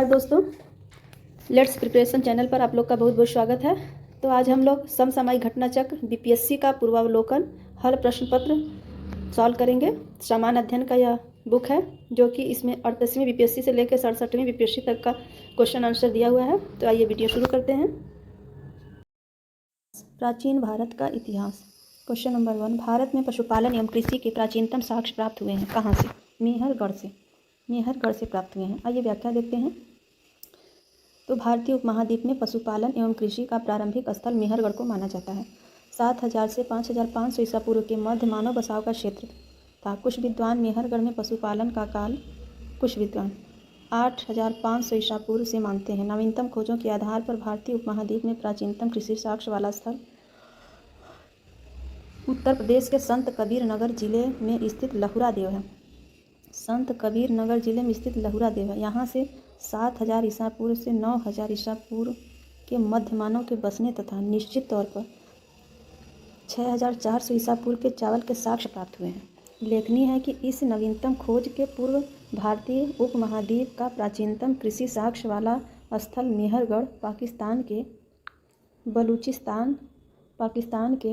दोस्तों, let's preparation channel पर आप लोग का बहुत बहुत स्वागत है। तो आज हम लोग समसामयिक घटना चक्र बीपीएससी का पूर्वावलोकन हल प्रश्न पत्र सॉल्व करेंगे। सामान्य अध्ययन का यह बुक है जो कि इसमें 38वीं बीपीएससी से लेकर 67वीं बीपीएससी तक का क्वेश्चन आंसर दिया हुआ है। तो आइए वीडियो शुरू करते हैं। प्राचीन भारत का इतिहास। क्वेश्चन नंबर 1, भारत में पशुपालन एवं कृषि के प्राचीनतम साक्ष्य प्राप्त हुए हैं। कहाँ से? मेहरगढ़ से प्राप्त हुए हैं। आइए व्याख्या देखते हैं। तो भारतीय उपमहाद्वीप में पशुपालन एवं कृषि का प्रारंभिक स्थल मेहरगढ़ को माना जाता है। 7000 से 5500 ईसा पूर्व के मध्य मानव बसाव का क्षेत्र था। कुछ विद्वान मेहरगढ़ में पशुपालन का काल 8500 ईसा पूर्व से मानते हैं। नवीनतम खोजों के आधार पर भारतीय उपमहाद्वीप में प्राचीनतम कृषि साक्ष्य वाला स्थल उत्तर प्रदेश के संत कबीर नगर जिले में स्थित लहुरा देव है। संत कबीर नगर जिले में स्थित लहुरा देव है। यहाँ से 7000 ईसा पूर्व से 9000 ईसा पूर्व के मध्य मानव के बसने तथा निश्चित तौर पर 6400 ईसा पूर्व के चावल के साक्ष्य प्राप्त हुए हैं। उल्लेखनीय है कि इस नवीनतम खोज के पूर्व भारतीय उपमहाद्वीप का प्राचीनतम कृषि साक्ष्य वाला स्थल मेहरगढ़ पाकिस्तान के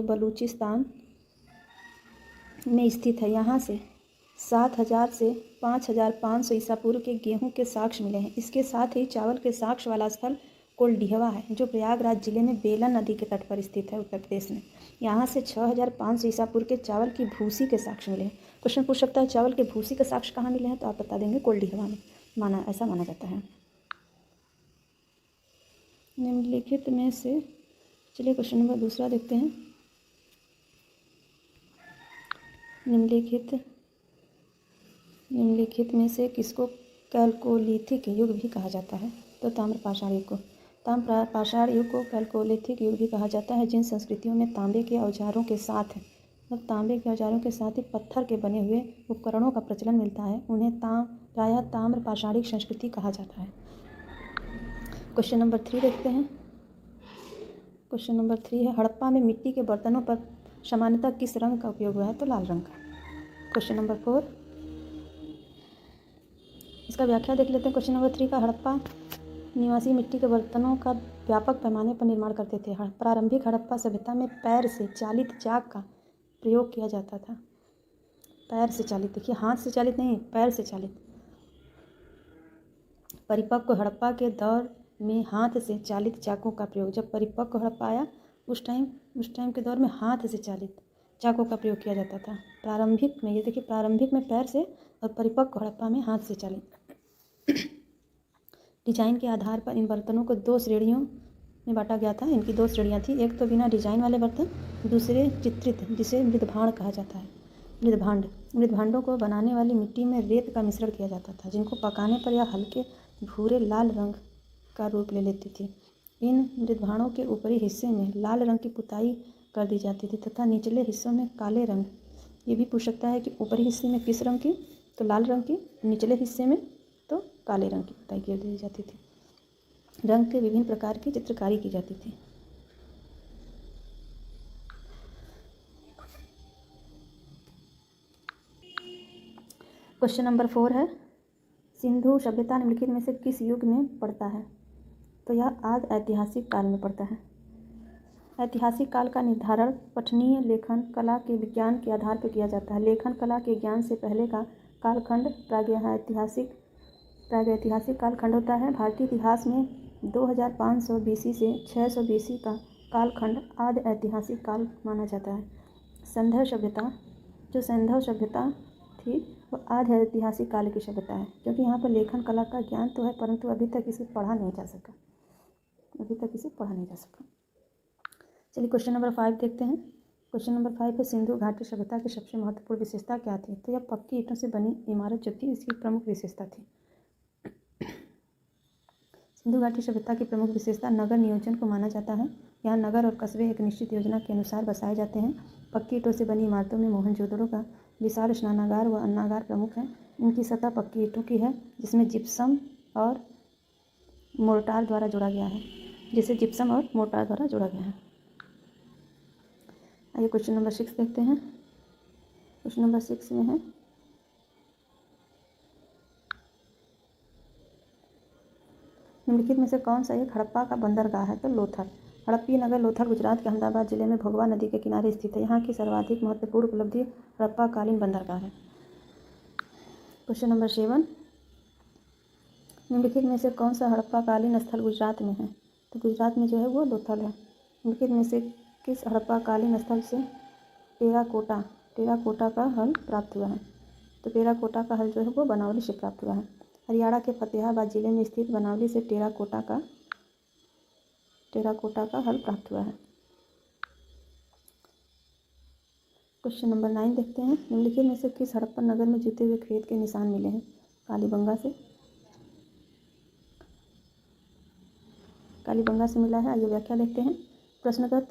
बलूचिस्तान में स्थित है। यहाँ से 7000 से 5500 ईसा पूर्व के गेहूं के साक्ष्य मिले हैं। इसके साथ ही चावल के साक्ष्य वाला स्थल कोल्डिहवा है जो प्रयागराज जिले में बेलन नदी के तट पर स्थित है, उत्तर प्रदेश में। यहाँ से 6500 ईसा पूर्व के चावल की भूसी के साक्ष्य मिले हैं। क्वेश्चन पूछ सकता है चावल के भूसी के साक्ष्य कहाँ मिले हैं, तो आप बता देंगे कोल्डिहवा में ऐसा माना जाता है। निम्नलिखित में से, चलिए क्वेश्चन नंबर 2 देखते हैं। निम्नलिखित में से किसको कैल्कोलिथिक युग भी कहा जाता है? तो ताम्रपाषाण युग को कैल्कोलिथिक युग भी कहा जाता है। जिन संस्कृतियों में तांबे के औजारों के साथ ही पत्थर के बने हुए उपकरणों का प्रचलन मिलता है, उन्हें प्रायः ताम्रपाषाणिक संस्कृति कहा जाता है। क्वेश्चन नंबर 3 देखते हैं। क्वेश्चन नंबर 3 है, हड़प्पा में मिट्टी के बर्तनों पर सामान्यतः किस रंग का उपयोग हुआ है? तो लाल रंग का। क्वेश्चन नंबर 4, इसका व्याख्या देख लेते हैं। क्वेश्चन नंबर 3 का, हड़प्पा निवासी मिट्टी के बर्तनों का व्यापक पैमाने पर निर्माण करते थे। प्रारंभिक हड़प्पा सभ्यता में पैर से चालित चाक का प्रयोग किया जाता था। पैर से चालित, देखिए हाथ से चालित नहीं, पैर से चालित। परिपक्व हड़प्पा के दौर में हाथ से चालित चाकों का प्रयोग, जब परिपक्व हड़प्पा आया उस टाइम के दौर में हाथ से चालित चाकों का प्रयोग किया जाता था। प्रारंभिक में, ये देखिए, प्रारंभिक में पैर से और परिपक्व हड़प्पा में हाथ से चालित। डिजाइन के आधार पर इन बर्तनों को 2 श्रेणियों में बांटा गया था। इनकी 2 श्रेणियाँ थी। एक तो बिना डिजाइन वाले बर्तन, दूसरे चित्रित, जिसे मृदभांड कहा जाता है। मृदभांडों को बनाने वाली मिट्टी में रेत का मिश्रण किया जाता था, जिनको पकाने पर यह हल्के भूरे लाल रंग का रूप ले लेती थी। इन मृदभांडों के ऊपरी हिस्से में लाल रंग की पुताई कर दी जाती थी तथा निचले हिस्सों में काले रंग। ये भी पूछ सकता है कि ऊपरी हिस्से में किस रंग की, तो लाल रंग की, निचले हिस्से में तो काले रंग की पुताई कर दी जाती थी। रंग के विभिन्न प्रकार की चित्रकारी की जाती थी। क्वेश्चन नंबर 4 है, सिंधु सभ्यता निम्नलिखित में से किस युग में पड़ता है? तो यह आदि ऐतिहासिक काल में पड़ता है। ऐतिहासिक काल का निर्धारण पठनीय लेखन कला के विज्ञान के आधार पर किया जाता है। लेखन कला के ज्ञान से पहले का कालखंड प्रागैतिहासिक कालखंड होता है। भारतीय इतिहास में 2500 बीसी से 600 बीसी का कालखंड आदि ऐतिहासिक काल माना जाता है। सिंधु सभ्यता थी वो आदि ऐतिहासिक काल की सभ्यता है, क्योंकि यहाँ पर लेखन कला का ज्ञान तो है, परंतु अभी तक इसे पढ़ा नहीं जा सका। चलिए क्वेश्चन नंबर 5 देखते हैं। क्वेश्चन नंबर 5 है, सिंधु घाटी सभ्यता की सबसे महत्वपूर्ण विशेषता क्या थी? तो यह पक्की ईंटों से बनी इमारत जो थी, इसकी प्रमुख विशेषता थी। सिंधु घाटी सभ्यता की प्रमुख विशेषता नगर नियोजन को माना जाता है। यहाँ नगर और कस्बे एक निश्चित योजना के अनुसार बसाए जाते हैं। पक्की ईंटों से बनी इमारतों में मोहनजोदड़ो का विशाल स्नानागार व अन्नागार प्रमुख है। इनकी सतह पक्की ईंटों की है, जिसमें जिप्सम और मोर्टार द्वारा जोड़ा गया है। आइए क्वेश्चन नंबर 6 देखते हैं। क्वेश्चन नंबर 6 में है, निम्नलिखित में से कौन सा एक हड़प्पा का बंदरगाह है? तो लोथल। हड़प्पी नगर लोथल गुजरात के अहमदाबाद जिले में भोगवा नदी के किनारे स्थित है। यहाँ की सर्वाधिक महत्वपूर्ण उपलब्धि हड़प्पा कालीन बंदरगाह है। क्वेश्चन नंबर 7, निम्नलिखित में से कौन सा हड़प्पा कालीन स्थल गुजरात में है? तो गुजरात में जो है वो लोथल है। निम्नलिखित में से किस हड़प्पा कालीन स्थल से टेराकोटा का हल प्राप्त हुआ है? तो टेराकोटा का हल जो है वो बनावली से प्राप्त हुआ है। हरियाणा के फतेहाबाद जिले में स्थित बनावली से टेराकोटा का हल प्राप्त हुआ है। क्वेश्चन नंबर 9 देखते हैं। निम्नलिखित में से किस हड़प्पन नगर में जूते हुए खेत के निशान मिले हैं? कालीबंगा से मिला है। आइए व्याख्या देखते हैं। प्रश्नगत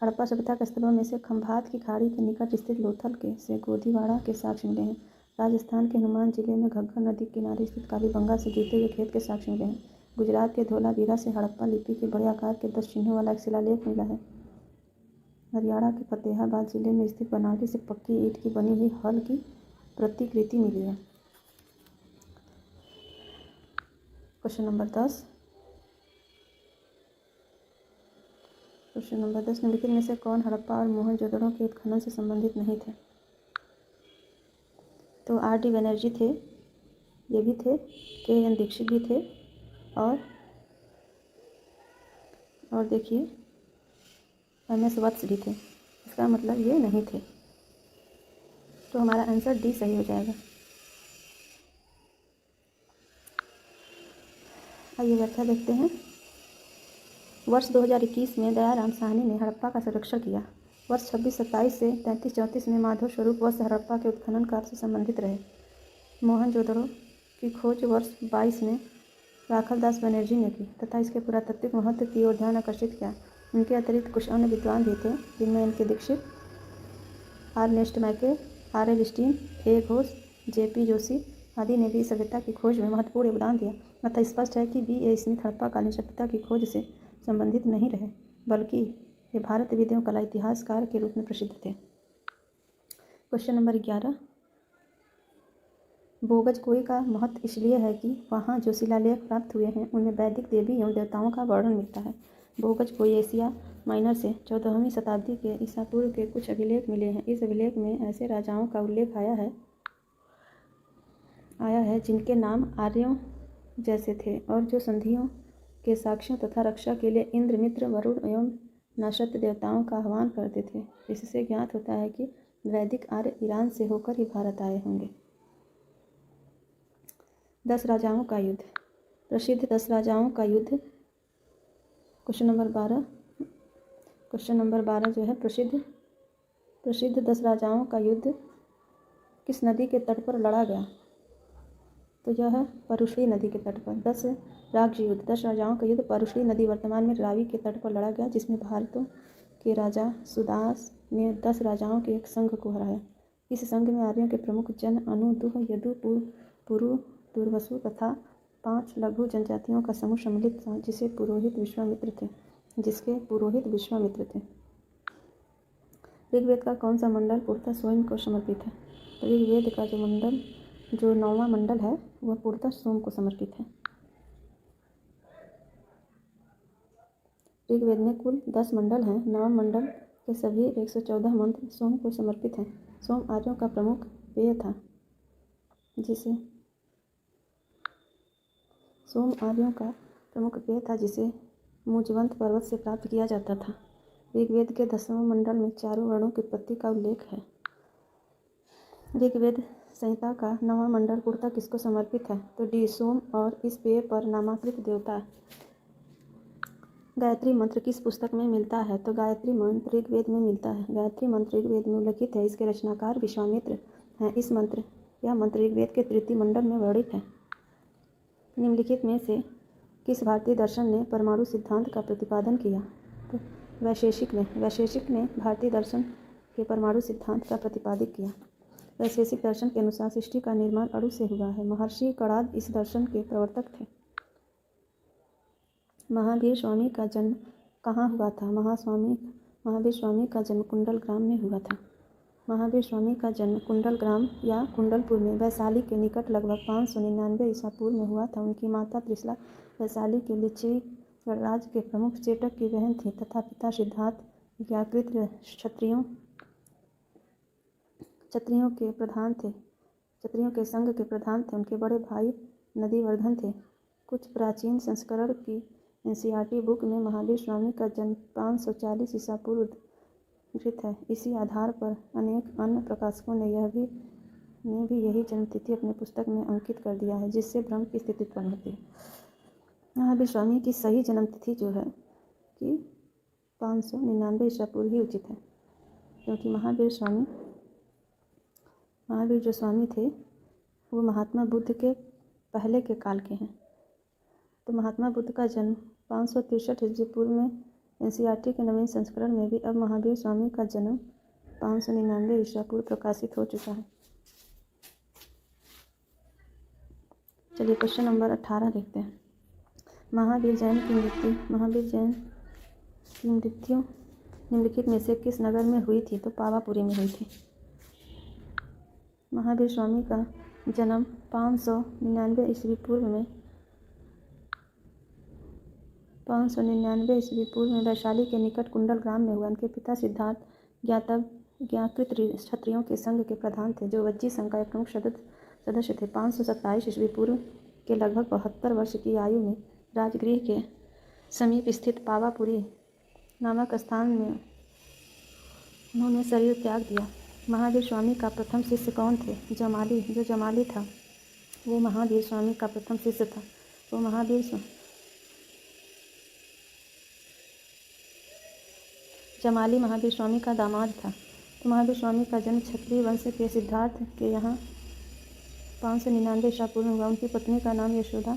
हड़प्पा सभ्यता के स्थलों में से खंभात की खाड़ी के निकट स्थित लोथल के से गोदीवाड़ा के साक्ष्य मिले हैं। राजस्थान के हनुमान जिले में घग्गर नदी के किनारे स्थित कालीबंगा से जूते हुए खेत के साक्ष्य मिले हैं। गुजरात के धोलावीरा से हड़प्पा लिपि के बड़े आकार के 10 चिन्हों वाला एक शिलालेख मिला है। हरियाणा के फतेहाबाद जिले में स्थित बनावली से पक्की ईंट की बनी हुई हल की प्रतिकृति मिली है। क्वेश्चन नंबर 10, निम्नलिखित में से कौन हड़प्पा और मोहनजोदड़ो के उत्खनन से संबंधित नहीं थे? तो R.D. बनर्जी थे, ये भी थे, K.N. दीक्षित भी थे, और देखिए M.S. वत्स भी थे। इसका मतलब ये नहीं थे। तो हमारा आंसर डी सही हो जाएगा। आइए व्याख्या देखते हैं। वर्ष 2021 में दयाराम साहनी ने हड़प्पा का सर्वेक्षण किया। वर्ष 26-27 से 33-34 में माधव स्वरूप वत्स हड़प्पा के उत्खनन कार्य से संबंधित रहे। मोहनजोदड़ो की खोज वर्ष 22 में राखलदास बनर्जी ने की तथा इसके पुरातात्विक महत्व की ओर ध्यान आकर्षित किया। उनके अतिरिक्त कुछ अन्य विद्वान भी थे, जिनमें N.K. दीक्षित, R.नेस्ट मैके, R.L. Stein, A. Ghosh, J.P. Joshi आदि ने भी इस सभ्यता की खोज में महत्वपूर्ण योगदान दिया। अतः स्पष्ट है कि B.A. स्मिथ हड़प्पा कालीन सभ्यता की खोज से संबंधित नहीं रहे, बल्कि ये भारत विद्यों कला इतिहासकार के रूप में प्रसिद्ध थे। क्वेश्चन नंबर 11, बोगजकोई का महत्व इसलिए है कि वहाँ जो शिलालेख प्राप्त हुए हैं उनमें वैदिक देवी एवं देवताओं का वर्णन मिलता है। बोगजकोई एशिया माइनर से 14वीं शताब्दी के ईसा पूर्व के कुछ अभिलेख मिले हैं। इस अभिलेख में ऐसे राजाओं का उल्लेख आया है जिनके नाम आर्यों जैसे थे और जो संधियों के साक्ष्यों तथा रक्षा के लिए इंद्र, मित्र, वरुण एवं नक्षत्र देवताओं का आह्वान करते थे। इससे ज्ञात होता है कि वैदिक आर्य ईरान से होकर ही भारत आए होंगे। 10 राजाओं का युद्ध। प्रसिद्ध 10 राजाओं का युद्ध। क्वेश्चन नंबर 12 जो है प्रसिद्ध 10 राजाओं का युद्ध किस नदी के तट पर लड़ा गया? तो यह है परुशली नदी के तट पर। 10 राज्य युद्ध। 10 राजाओं का युद्ध परुशली नदी वर्तमान में रावी के तट पर लड़ा गया, जिसमें भारतों के राजा सुदास ने 10 राजाओं के एक संघ को हराया। इस संघ में आर्यों के प्रमुख जन अनु, दुह, यदु, पुरु, दुर्वसु तथा 5 लघु जनजातियों का समूह सम्मिलित था, जिसके पुरोहित विश्वामित्र थे। ऋग्वेद का कौन सा मंडल पूर्णतः सोम को समर्पित है? तो ऋग्वेद का जो 9वां मंडल है वह पूर्णतः सोम को समर्पित है। ऋग्वेद में कुल 10 मंडल हैं। 9वां मंडल के सभी 114 मंत्र सोम को समर्पित हैं। सोम आर्यों का प्रमुख पेय था, जिसे मुजवंत पर्वत से प्राप्त किया जाता था। ऋग्वेद के 10वें मंडल में चारों वर्णों की उत्पत्ति का उल्लेख है। ऋग्वेद संहिता का 9वां मंडल पूर्णतः किसको समर्पित है? तो डी सोम और इस पेय पर नामांकित देवता। गायत्री मंत्र किस पुस्तक में मिलता है? तो गायत्री मंत्र ऋग्वेद में मिलता है। गायत्री मंत्र ऋग्वेद में उल्लिखित है। इसके रचनाकार विश्वामित्र हैं। यह मंत्र ऋग्वेद के 3 मंडल में वर्णित है। निम्नलिखित में से किस भारतीय दर्शन ने परमाणु सिद्धांत का प्रतिपादन किया? तो वैशेषिक ने भारतीय दर्शन के परमाणु सिद्धांत का प्रतिपादित किया। वैशेषिक दर्शन के अनुसार सृष्टि का निर्माण अणु से हुआ है। महर्षि कणाद इस दर्शन के प्रवर्तक थे। महावीर स्वामी का जन्म कहाँ हुआ था? महावीर स्वामी का जन्म कुंडल ग्राम में हुआ था। महावीर स्वामी का जन्म कुंडल ग्राम या कुंडलपुर में वैशाली के निकट लगभग 599 ईसा पूर्व में हुआ था। उनकी माता त्रिशला वैशाली के लिच्छवी गणराज्य के प्रमुख चेटक की बहन थी तथा पिता सिद्धार्थ ज्ञाकृत क्षत्रियों के संघ के प्रधान थे। उनके बड़े भाई नंदीवर्धन थे। कुछ प्राचीन संस्करण की एनसीईआरटी बुक में महावीर स्वामी का जन्म 540 ईसा पूर्व उद्धृत है। इसी आधार पर अनेक अन्य प्रकाशकों ने भी यही जन्मतिथि अपनी पुस्तक में अंकित कर दिया है, जिससे भ्रम की स्थिति उत्पन्न होती है। महावीर स्वामी की सही जन्मतिथि जो है कि 599 ईसा पूर्व ही उचित है, क्योंकि महावीर जो स्वामी थे वो महात्मा बुद्ध के पहले के काल के हैं। तो महात्मा बुद्ध का जन्म 563 ईसा पूर्व में एनसीईआरटी के नवीन संस्करण में भी अब महावीर स्वामी का जन्म 599 ईसा पूर्व प्रकाशित हो चुका है। चलिए क्वेश्चन नंबर 18 देखते हैं। महावीर जैन की मृत्यु निम्नलिखित में से किस नगर में हुई थी? तो पावापुरी में हुई थी। महावीर स्वामी का जन्म 599 ईस्वी पूर्व में वैशाली के निकट कुंडल ग्राम में हुआ। उनके पिता सिद्धार्थ ज्ञाकृत क्षत्रियों के संघ के प्रधान थे, जो वज्जी संघ का एक प्रमुख सदस्य थे। 527 ईस्वी पूर्व के लगभग 72 वर्ष की आयु में राजगृह के समीप स्थित पावापुरी नामक स्थान में उन्होंने शरीर त्याग दिया। महावीर स्वामी का प्रथम शिष्य कौन थे? जमाली था वो महावीर स्वामी का प्रथम शिष्य था। वो जमाली महावीर स्वामी का दामाद था। तो महावीर स्वामी का जन्म क्षत्रिय वंश के सिद्धार्थ के यहाँ 599 ईसा पूर्व में हुआ। उनकी पत्नी का नाम यशोदा,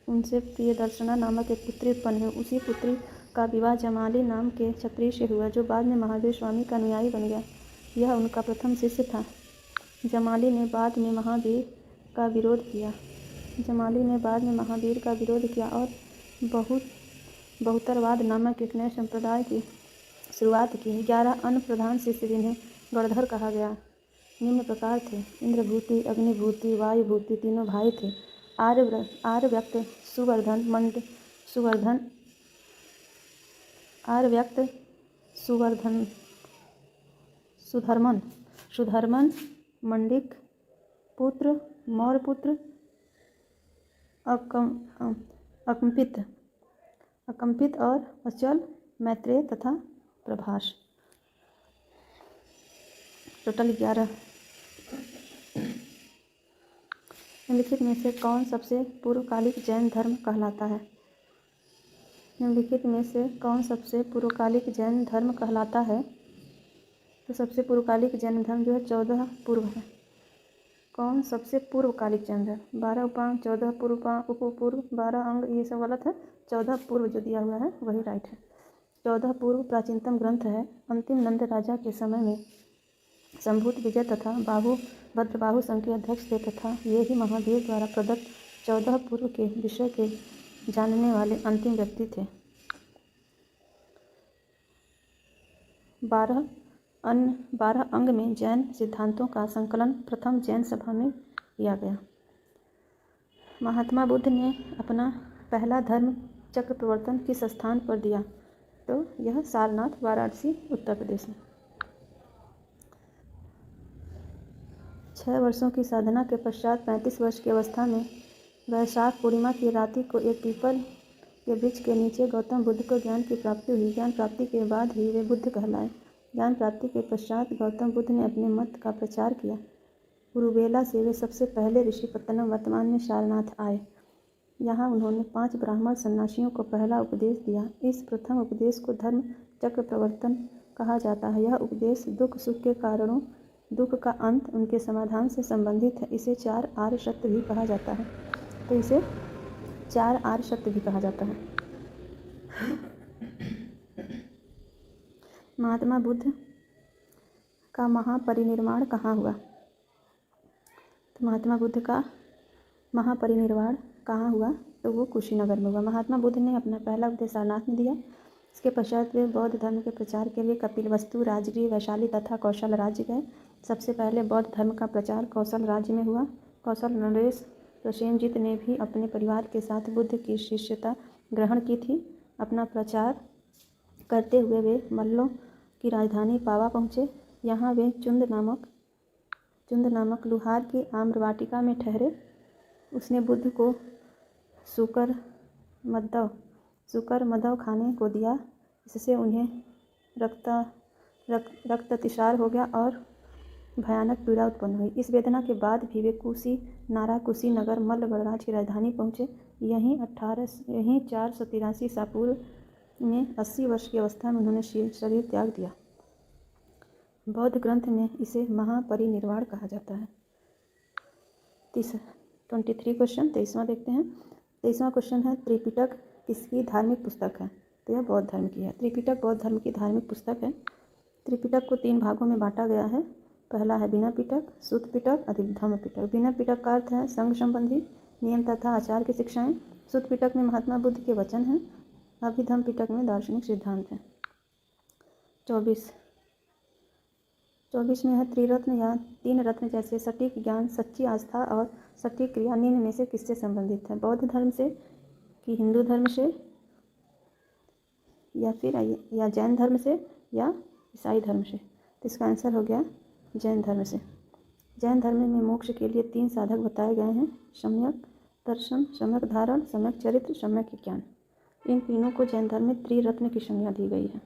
उनसे प्रियदर्शना नामक एक पुत्री उत्पन्न हुई। उसी पुत्री का विवाह जमाली नाम के क्षत्रिय से हुआ, जो बाद में महावीर स्वामी का अनुयायी बन गया। यह उनका प्रथम शिष्य था। जमाली ने बाद में महावीर का विरोध किया और बहुतरवाद नामक एक नए संप्रदाय की शुरुआत की। 11 अन्य प्रधान शिष्य, जिन्हें गणधर कहा गया, निम्न प्रकार थे। इंद्रभूति, अग्निभूति, वायुभूति तीनों भाई थे। आर्यव्यक्त, सुधर्मन, मंडिक पुत्र, मौर्यपुत्र, अकंपित और अचल, मैत्रेय तथा प्रभास। टोटल 11। निम्नलिखित में से कौन सबसे पूर्वकालिक जैन धर्म कहलाता है? तो सबसे पूर्वकालिक जैन धर्म जो है 14 पूर्व है। कौन सबसे पूर्वकालिक जैन धर्म? 12 उपांग, 14 पूर्व, उपपूर्व, 12 अंग, ये सब गलत है। 14 पूर्व जो दिया हुआ है वही राइट है। 14 पूर्व प्राचीनतम ग्रंथ है। अंतिम नंद राजा के समय में संभूत विजय तथा भद्रबाहु संघ के अध्यक्ष थे तथा ये ही महावीर द्वारा प्रदत्त 14 पूर्व के विषय के जानने वाले अंतिम व्यक्ति थे। 12 अंग में जैन सिद्धांतों का संकलन प्रथम जैन सभा में किया गया। महात्मा बुद्ध ने अपना पहला धर्म चक्र प्रवर्तन किस स्थान पर दिया? तो यह सारनाथ, वाराणसी, उत्तर प्रदेश में। 6 वर्षों की साधना के पश्चात 35 वर्ष की अवस्था में वैशाख पूर्णिमा की रात्रि को एक पीपल के वृक्ष के नीचे गौतम बुद्ध को ज्ञान की प्राप्ति हुई। ज्ञान प्राप्ति के बाद ही वे बुद्ध कहलाए। ज्ञान प्राप्ति के पश्चात गौतम बुद्ध ने अपने मत का प्रचार किया। उरुवेला से वे सबसे पहले ऋषिपत्तनम, वर्तमान में सारनाथ आए। यहाँ उन्होंने 5 ब्राह्मण सन्यासियों को पहला उपदेश दिया। इस प्रथम उपदेश को धर्म चक्र प्रवर्तन कहा जाता है। यह उपदेश दुख सुख के कारणों, दुख का अंत, उनके समाधान से संबंधित है। इसे 4 आर्य सत्य भी कहा जाता है। महात्मा बुद्ध का महापरिनिर्वाण कहाँ हुआ? तो महात्मा बुद्ध का महापरिनिर्वाण कहाँ हुआ? तो वो कुशीनगर में हुआ। महात्मा बुद्ध ने अपना पहला उपदेश सारनाथ में दिया। इसके पश्चात वे बौद्ध धर्म के प्रचार के लिए कपिलवस्तु, राजगीर, वैशाली तथा कौशल राज्य गए। सबसे पहले बौद्ध धर्म का प्रचार कौशल राज्य में हुआ। कौशल नरेश प्रसेनजीत ने भी अपने परिवार के साथ बुद्ध की शिष्यता ग्रहण की थी। अपना प्रचार करते हुए वे मल्लों की राजधानी पावा पहुँचे। यहाँ वे चुंद नामक लुहार की आम्रवाटिका में ठहरे। उसने बुद्ध को सुकर मदव खाने को दिया। इससे उन्हें रक्ततिसार हो गया और भयानक पीड़ा उत्पन्न हुई। इस वेदना के बाद भी वे कुशीनगर मल्ल गणराज्य की राजधानी पहुँचे। यहीं 483 ईसा पूर्व में 80 वर्ष की अवस्था में उन्होंने शरीर त्याग दिया। बौद्ध ग्रंथ में इसे महापरिनिर्वाण कहा जाता है। 23 क्वेश्चन 23वां देखते हैं। 23वां क्वेश्चन है, त्रिपिटक किसकी धार्मिक पुस्तक है? तो यह बौद्ध धर्म की है। त्रिपिटक बौद्ध धर्म की धार्मिक पुस्तक है। त्रिपिटक को 3 भागों में बांटा गया है। पहला है बिना पिटक, सुत्त पिटक, अधिधम्म पिटक। बिना पिटक का अर्थ है संघ संबंधी नियम तथा आचार की शिक्षाएं। सुत्त पिटक में महात्मा बुद्ध के वचन हैं। अभिधम्म पिटक में दार्शनिक सिद्धांत हैं। 24 में है, त्रिरत्न या 3 रत्न जैसे सटीक ज्ञान, सच्ची आस्था और सटीक क्रिया निम्न में से किससे संबंधित है? बौद्ध धर्म से कि हिंदू धर्म से या जैन धर्म से या ईसाई धर्म से? तो इसका आंसर हो गया जैन धर्म से। जैन धर्म में मोक्ष के लिए 3 साधक बताए गए हैं, सम्यक दर्शन, सम्यक धारण, सम्यक चरित्र, सम्यक ज्ञान। इन तीनों को जैन धर्म में त्रिरत्न की संज्ञा दी गई है।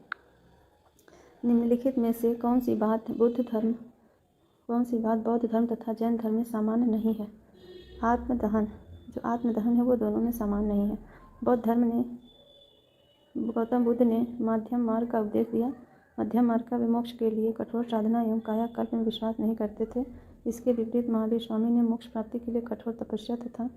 निम्नलिखित में से कौन सी बात बौद्ध धर्म तथा जैन धर्म में सामान्य नहीं है? आत्मदहन, जो आत्मदहन है वो दोनों में समान नहीं है। गौतम बुद्ध ने मध्यम मार्ग का उपदेश दिया। मध्यम मार्ग का वे मोक्ष के लिए कठोर साधना एवं कायाकल्प में विश्वास नहीं करते थे। इसके विपरीत महावीर स्वामी ने मोक्ष प्राप्ति के लिए कठोर तपस्या तथा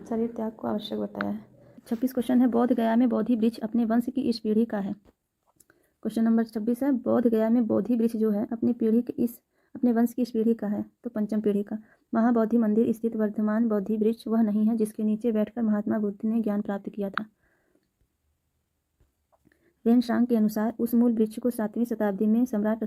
शरीर त्याग को आवश्यक बताया है। 26 क्वेश्चन है, बोध गया में बोधि वृक्ष अपने वंश की इस पीढ़ी का है। क्वेश्चन नंबर 26 है, बोध गया में बोधि वृक्ष जो है अपने वंश की इस पीढ़ी का है, तो पंचम पीढ़ी का। महाबोधि मंदिर स्थित वर्धमान बोधि वृक्ष वह नहीं है जिसके नीचे बैठकर महात्मा बुद्ध ने ज्ञान प्राप्त किया था। वेनशांग के अनुसार उस मूल वृक्ष को 7वीं शताब्दी में सम्राट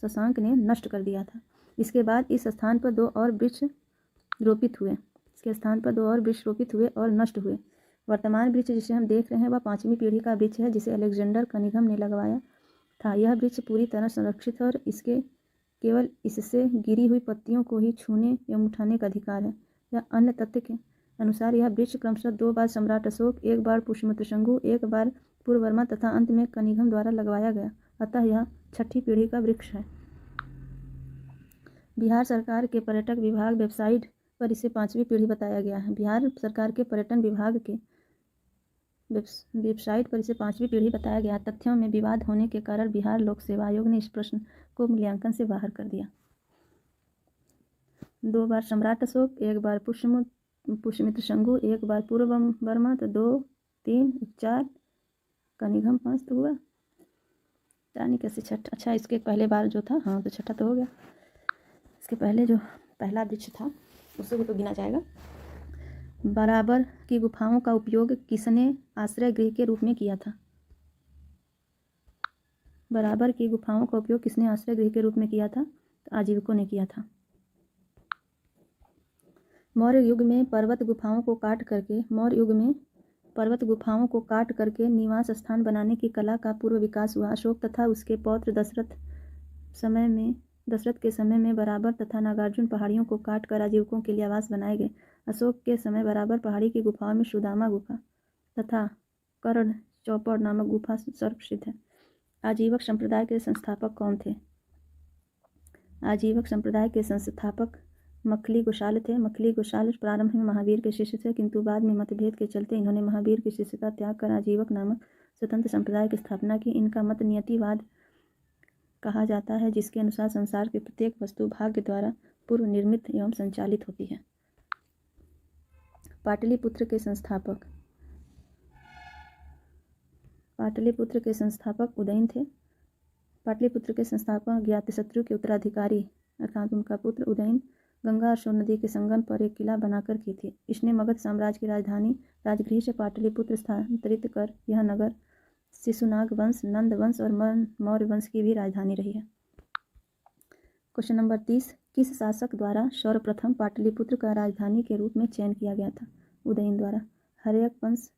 शशांक ने नष्ट कर दिया था। इसके बाद इस स्थान पर 2 और वृक्ष रोपित हुए और नष्ट हुए। वर्तमान वृक्ष जिसे हम देख रहे हैं वह 5वीं पीढ़ी का वृक्ष है जिसे अलेक्जेंडर कनिंघम ने लगवाया था। यह वृक्ष पूरी तरह संरक्षित है और इसके केवल इससे गिरी हुई पत्तियों को ही छूने एवं उठाने का अधिकार है। यह अन्य तथ्य के अनुसार यह वृक्ष क्रमशः 2 बार सम्राट अशोक, 1 बार पुष्यमित्र शंगु, 1 बार पुरवर्मा तथा अंत में कनिंघम द्वारा लगवाया गया। अतः यह 6ठी पीढ़ी का वृक्ष है। बिहार सरकार के पर्यटक विभाग वेबसाइट पर इसे 5वीं पीढ़ी बताया गया है। बिहार सरकार के पर्यटन विभाग के वेबसाइट पर इसे 5वीं पीढ़ी बताया गया। तथ्यों में विवाद होने के कारण बिहार लोक सेवा आयोग ने इस प्रश्न को मूल्यांकन से बाहर कर दिया। 2 बार सम्राट अशोक, 1 बार पुष्यमित्र शंगु, 1 बार पुरवर्मा, तो 2, 3, 4, कनिंघम 5 तो हुआ। यानी कैसे 6? अच्छा, इसके पहले बार जो था, हाँ तो 6ठा तो हो गया। इसके पहले जो पहला वृक्ष था उसे तो गिना जाएगा। बराबर की गुफाओं का उपयोग किसने आश्रय गृह के रूप में किया था? बराबर की गुफाओं का उपयोग किसने आश्रय गृह के रूप में किया था? तो आजीविकों ने किया था। मौर्य युग में पर्वत गुफाओं को काट करके निवास स्थान बनाने की कला का पूर्व विकास हुआ। अशोक तथा उसके पौत्र दशरथ के समय में बराबर तथा नागार्जुन पहाड़ियों को काट कर आजीविकों के लिए आवास बनाए गए। अशोक के समय बराबर पहाड़ी की गुफाओं में सुदामा गुफा तथा कर्ण चौपड़ नामक गुफा सर्वप्रसिद्ध है। आजीवक संप्रदाय के संस्थापक कौन थे? आजीवक संप्रदाय के संस्थापक मखली गोशाल थे। मखली गोशाल प्रारंभ में महावीर के शिष्य थे, किंतु बाद में मतभेद के चलते इन्होंने महावीर की शिष्यता त्याग कर आजीवक नामक स्वतंत्र संप्रदाय की स्थापना की। इनका मत नियतिवाद कहा जाता है, जिसके अनुसार संसार की प्रत्येक वस्तु भाग्य द्वारा पूर्व निर्मित एवं संचालित होती है। पाटलिपुत्र के संस्थापक उदयन थे। पाटलिपुत्र के संस्थापक अज्ञातशत्रु के उत्तराधिकारी अर्थात उनका पुत्र उदयन गंगा और सोन नदी के संगम पर एक किला बनाकर की थी। इसने मगध साम्राज्य की राजधानी राजगृह से पाटलिपुत्र स्थानांतरित कर यह नगर शिशुनाग वंश, नंद वंश और मौर्य वंश की भी राजधानी रही है। क्वेश्चन नंबर 30, किस शासक द्वारा सर्वप्रथम पाटलिपुत्र का राजधानी के रूप में चयन किया गया था? उदयन द्वारा। हर्यक वंश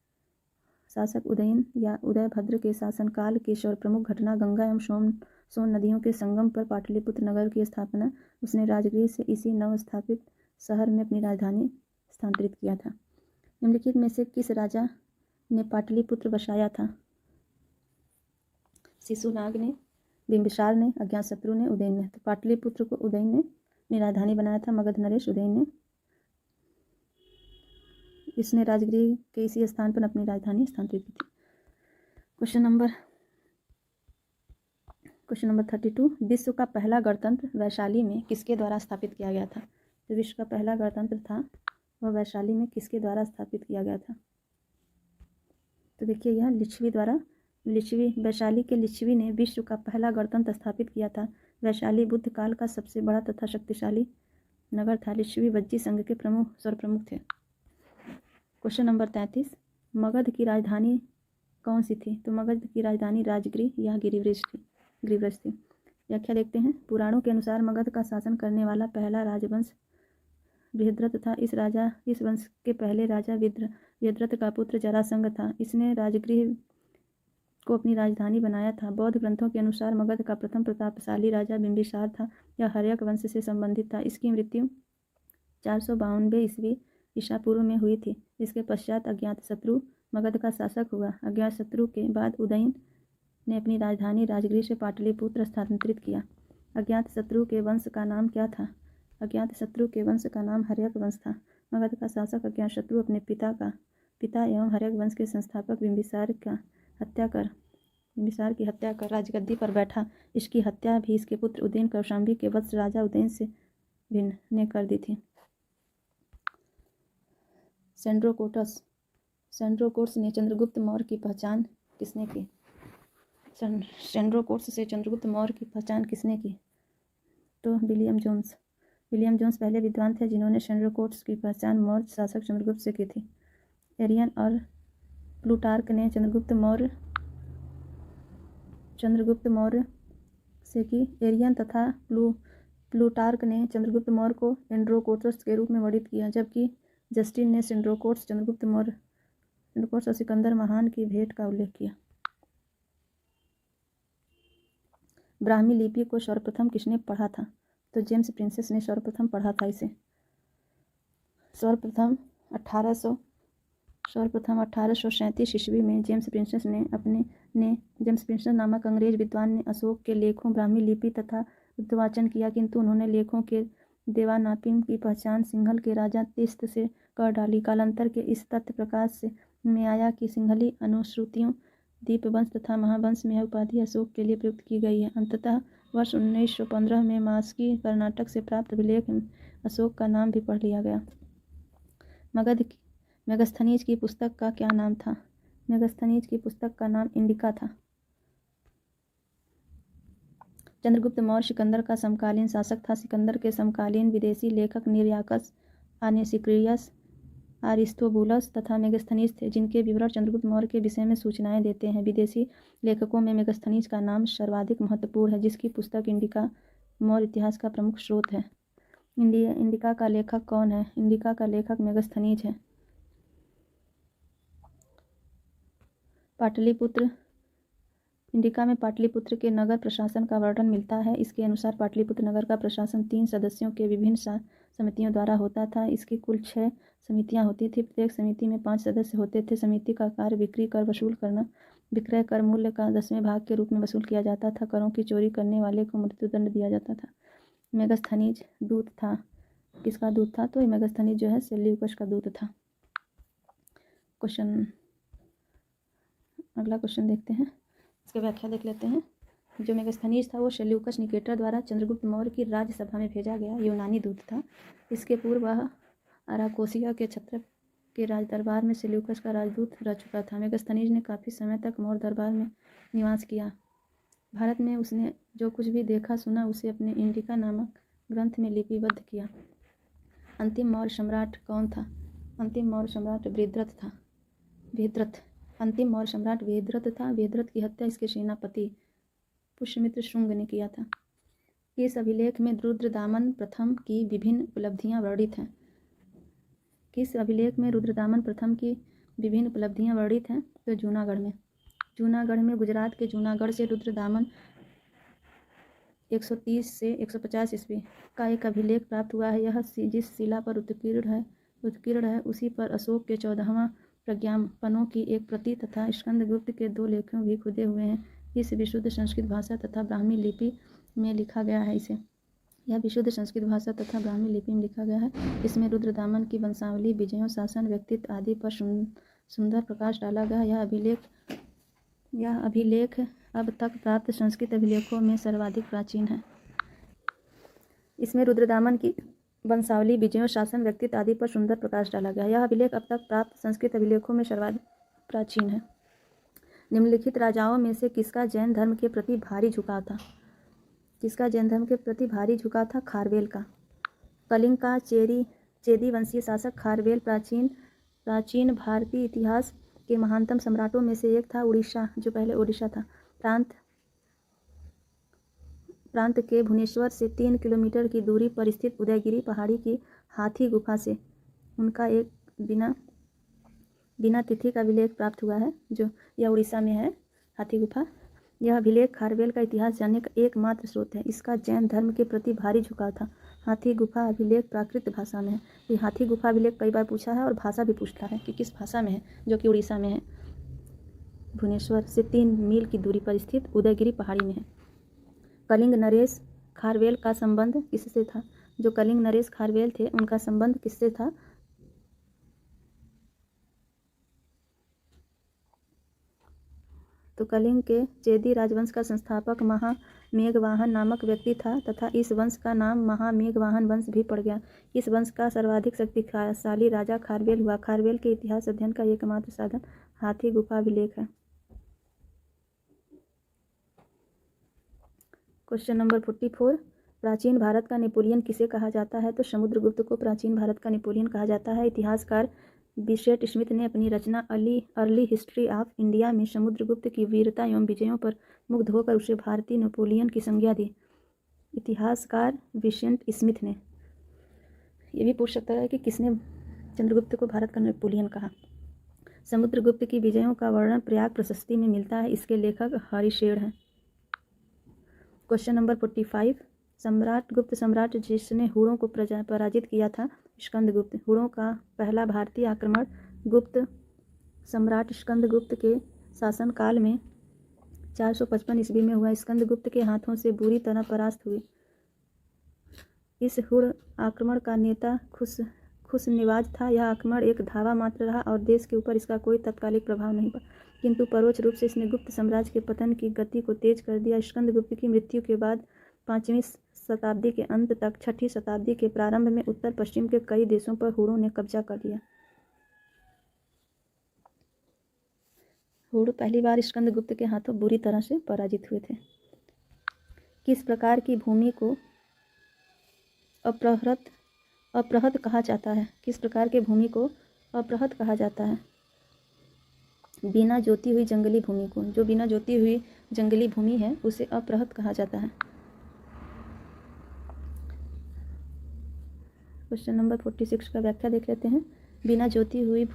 शासक उदयन या उदयभद्र के शासनकाल की सर्वप्रमुख घटना गंगा एवं सोन नदियों के संगम पर पाटलिपुत्र नगर की स्थापना। उसने राजगृह से इसी नवस्थापित शहर में अपनी राजधानी स्थानांतरित किया था। निम्नलिखित में से किस राजा ने पाटलिपुत्र बसाया था? शिशुनाग ने, बिंबिसार ने, अज्ञातशत्रु ने, उदयन ने। तो पाटलिपुत्र को उदयन ने अपनी राजधानी बनाया था। मगध नरेश उदयन ने इसने राजगृह के इसी स्थान पर अपनी राजधानी स्थानांतरित की थी। क्वेश्चन नंबर 32, विश्व का पहला गणतंत्र वैशाली में किसके द्वारा स्थापित किया गया था? जो विश्व का पहला गणतंत्र था वह वैशाली में किसके द्वारा स्थापित किया गया था? तो देखिए यह लिच्छवी द्वारा, वैशाली के लिच्छवी ने विश्व का पहला गणतंत्र स्थापित किया था। वैशाली बुद्ध काल का सबसे बड़ा तथा शक्तिशाली नगर था। लिच्छवी वज्जी संघ के सर्वप्रमुख थे। क्वेश्चन नंबर 33, मगध की राजधानी कौन सी थी? तो मगध की राजधानी राजगृह या गिरिव्रज थी। व्याख्या देखते हैं। पुराणों के अनुसार मगध का शासन करने वाला पहला राजवंश बृहद्रथ था। इस वंश के पहले राजा बृहद्रथ का पुत्र जरासंध था। इसने राजगृह को अपनी राजधानी बनाया था। बौद्ध ग्रंथों के अनुसार मगध का प्रथम प्रतापशाली राजा बिंबिसार था। यह हर्यक वंश से संबंधित था। इसकी मृत्यु 492 ईस्वी ईसा पूर्व में हुई थी। इसके पश्चात अज्ञातशत्रु मगध का शासक हुआ। अज्ञातशत्रु के बाद उदयन ने अपनी राजधानी राजगृह से पाटलिपुत्र स्थानांतरित किया। अज्ञातशत्रु के वंश का नाम क्या था? अज्ञातशत्रु के वंश का नाम हर्यक वंश था। मगध का शासक अज्ञातशत्रु अपने पिता एवं हर्यक वंश के संस्थापक बिंबिसार की हत्या कर राजगद्दी पर बैठा। इसकी हत्या भी इसके पुत्र उदयन कौशाम्बी के वत्स राजा उदयन से भिन्न ने कर दी थी। सेंड्रोकोट्स ने चंद्रगुप्त मौर्य की पहचान किसने की? सेंड्रोकोट्स से चंद्रगुप्त मौर्य की पहचान किसने की? तो विलियम जोन्स पहले विद्वान थे जिन्होंने सेंड्रोकोट्स की पहचान मौर्य शासक चंद्रगुप्त से की थी। एरियन और प्लूटार्क ने चंद्रगुप्त मौर्य से की। एरियन तथा प्लूटार्क ने चंद्रगुप्त मौर्य को एंड्रोकोटस के रूप में वर्णित किया, जबकि जस्टिन ने सेंड्रोकोट्स, चंद्रगुप्त मौर्य और सिकंदर महान की भेंट का उल्लेख किया। ब्राह्मी लिपि को सर्वप्रथम किसने पढ़ा था? तो जेम्स प्रिंसेस ने सर्वप्रथम पढ़ा था इसे। सर्वप्रथम 1837 ईस्वी में जेम्स प्रिंसेस नामक अंग्रेज विद्वान ने अशोक के लेखों ब्राह्मी लिपि तथा उद्वाचन किया, किंतु उन्होंने लेखों के देवानापिन की पहचान सिंहल के राजा तिस्त से कर डाली। कालांतर के इस तथ्य प्रकाश में आया कि सिंहली अनुश्रुतियों दीपवंश तथा महावंश में यह उपाधि अशोक के लिए प्रयुक्त की गई है। अंततः वर्ष 1915 में मास्की कर्नाटक से प्राप्त अभिलेख में अशोक का नाम भी पढ़ लिया गया। मेगस्थनीज की पुस्तक का क्या नाम था? मेगस्थनीज की पुस्तक का नाम इंडिका था। चंद्रगुप्त मौर्य सिकंदर का समकालीन शासक था। सिकंदर के समकालीन विदेशी लेखक निरयाकस, आनेसिक्रियस, अरिस्तोबुलस तथा मेगस्थनीज थे, जिनके विवरण चंद्रगुप्त मौर्य के विषय में सूचनाएं देते हैं। विदेशी लेखकों में मेगस्थनीज का नाम सर्वाधिक महत्वपूर्ण है, जिसकी पुस्तक इंडिका मौर्य इतिहास का प्रमुख स्रोत है। इंडिका का लेखक कौन है? इंडिका का लेखक मेगस्थनीज है। पाटलिपुत्र, इंडिका में पाटलिपुत्र के नगर प्रशासन का वर्णन मिलता है। इसके अनुसार पाटलिपुत्र नगर का प्रशासन 3 सदस्यों के विभिन्न समितियों द्वारा होता था। इसकी कुल 6 समितियां होती थी। प्रत्येक समिति में 5 सदस्य होते थे। समिति का कार्य बिक्री कर वसूल करना। विक्रय कर मूल्य का 10वें भाग के रूप में वसूल किया जाता था। करों की चोरी करने वाले को मृत्युदंड दिया जाता था। मेगस्थनीज दूत था। किसका दूत था? तो मेगस्थनीज जो है सेल्यूकस का दूत था। अगला क्वेश्चन देखते हैं, इसकी व्याख्या देख लेते हैं। जो मेगस्थनीज था वो सेल्यूकस निकेटर द्वारा चंद्रगुप्त मौर्य की राज्यसभा में भेजा गया यूनानी दूत था। इसके पूर्व वह अराकोसिया के छत्र के राजदरबार में सेल्यूकस का राजदूत रह चुका था। मेगस्थनीज ने काफ़ी समय तक मौर्य दरबार में निवास किया। भारत में उसने जो कुछ भी देखा सुना उसे अपने इंडिका नामक ग्रंथ में लिपिबद्ध किया। अंतिम मौर्य सम्राट कौन था? अंतिम मौर्य सम्राट वेदरथ था। वेदरथ अंतिम मौर्य सम्राट वेदरथ था। वेदरथ की हत्या इसके सेनापति पुष्यमित्र शुंग ने किया था। इस अभिलेख में रुद्रदामन प्रथम की विभिन्न उपलब्धियां वर्णित हैं। किस अभिलेख में रुद्रदामन प्रथम की विभिन्न उपलब्धियां वर्णित हैं? तो जूनागढ़ में गुजरात के जूनागढ़ से रुद्रदामन 130 से 150 ईस्वी का एक अभिलेख प्राप्त हुआ है। यह जिस शिला पर उत्कीर्ण है उसी पर अशोक के 14वां प्रज्ञापनों की एक प्रति तथा स्कंदगुप्त के 2 लेखों भी खुदे हुए हैं। इस विशुद्ध संस्कृत भाषा तथा ब्राह्मी लिपि में लिखा गया है। यह विशुद्ध संस्कृत भाषा तथा ब्राह्मी लिपि में लिखा गया है। इसमें रुद्रदामन की वंशावली, विजयों, शासन, व्यक्तित्व आदि पर सुंदर प्रकाश डाला गया। यह अभिलेख अब तक प्राप्त संस्कृत अभिलेखों में सर्वाधिक प्राचीन है। इसमें रुद्रदामन की वंशावली, विजयों, शासन, व्यक्तित्व आदि पर सुंदर प्रकाश डाला गया। यह अभिलेख अब तक प्राप्त संस्कृत अभिलेखों में सर्वाधिक प्राचीन है। निम्नलिखित राजाओं में से किसका जैन धर्म के प्रति भारी झुकाव था? खारवेल का। कलिंग का चेदी वंशीय शासक खारवेल प्राचीन भारतीय इतिहास के महानतम सम्राटों में से एक था। उड़ीसा, जो पहले ओडिशा था, प्रांत के भुवनेश्वर से 3 किलोमीटर की दूरी पर स्थित उदयगिरी पहाड़ी की हाथी गुफा से उनका एक बिना तिथि का अभिलेख प्राप्त हुआ है, जो यह उड़ीसा में है, हाथी गुफा। यह अभिलेख खारवेल का इतिहास जानने का एकमात्र स्रोत है। इसका जैन धर्म के प्रति भारी झुकाव था। हाथी गुफा अभिलेख प्राकृत भाषा में है। ये हाथी गुफा अभिलेख कई बार पूछा है और भाषा भी पूछता है कि किस भाषा में है, जो कि उड़ीसा में है, भुवनेश्वर से 3 मील की दूरी पर स्थित उदयगिरी पहाड़ी में है। कलिंग नरेश खारवेल का संबंध किससे था? जो कलिंग नरेश खारवेल थे, उनका संबंध किससे था? तो कलिंग के चेदी राजवंश का संस्थापक महामेघवाहन नामक व्यक्ति था तथा इस वंश का नाम महामेघवाहन वंश भी पड़ गया। इस वंश का सर्वाधिक शक्तिशाली राजा खारवेल हुआ। खारवेल के इतिहास अध्ययन का एकमात्र साधन हाथी गुफा अभिलेख है। क्वेश्चन नंबर 44, प्राचीन भारत का नेपोलियन किसे कहा जाता है? तो समुद्रगुप्त को प्राचीन भारत का नेपोलियन कहा जाता है। इतिहासकार बिशेट स्मिथ ने अपनी रचना अर्ली हिस्ट्री ऑफ इंडिया में समुद्रगुप्त की वीरता एवं विजयों पर मुग्ध होकर उसे भारतीय नेपोलियन की संज्ञा दी। इतिहासकार बिशेट स्मिथ ने। ये भी पूछ सकता है कि किसने चंद्रगुप्त को भारत का नेपोलियन कहा। समुद्रगुप्त की विजयों का वर्णन प्रयाग प्रशस्ति में मिलता है। इसके लेखक हरिशेर हैं। क्वेश्चन नंबर 45, गुप्त सम्राट जिसने हुड़ों को पराजित किया था? स्कंदगुप्त। हुड़ों का पहला भारतीय आक्रमण गुप्त सम्राट स्कंदगुप्त के शासनकाल में 455 ईस्वी में हुआ। स्कंदगुप्त के हाथों से बुरी तरह परास्त हुए। इस हुड़ आक्रमण का नेता खुशनिवाज था। यह आक्रमण एक धावा मात्र रहा और देश के ऊपर इसका कोई तत्कालिक प्रभाव नहीं पड़ा, किंतु परोक्ष रूप से इसने गुप्त साम्राज्य के पतन की गति को तेज कर दिया। स्कंदगुप्त की मृत्यु के बाद 5वीं शताब्दी के अंत तक 6ठी शताब्दी के प्रारंभ में उत्तर पश्चिम के कई देशों पर हुड़ों ने कब्जा कर लिया। हुड़ पहली बार स्कंदगुप्त के हाथों बुरी तरह से पराजित हुए थे। किस प्रकार की भूमि को अपृहत कहा जाता है? किस प्रकार के भूमि को अपृहत कहा जाता है? बिना जोती हुई जंगली भूमि को। जो बिना जोती हुई जंगली भूमि है उसे अपृहत कहा जाता है। क्वेश्चन नंबर 46 का व्याख्या देख लेते हैं। बिना जोती हुई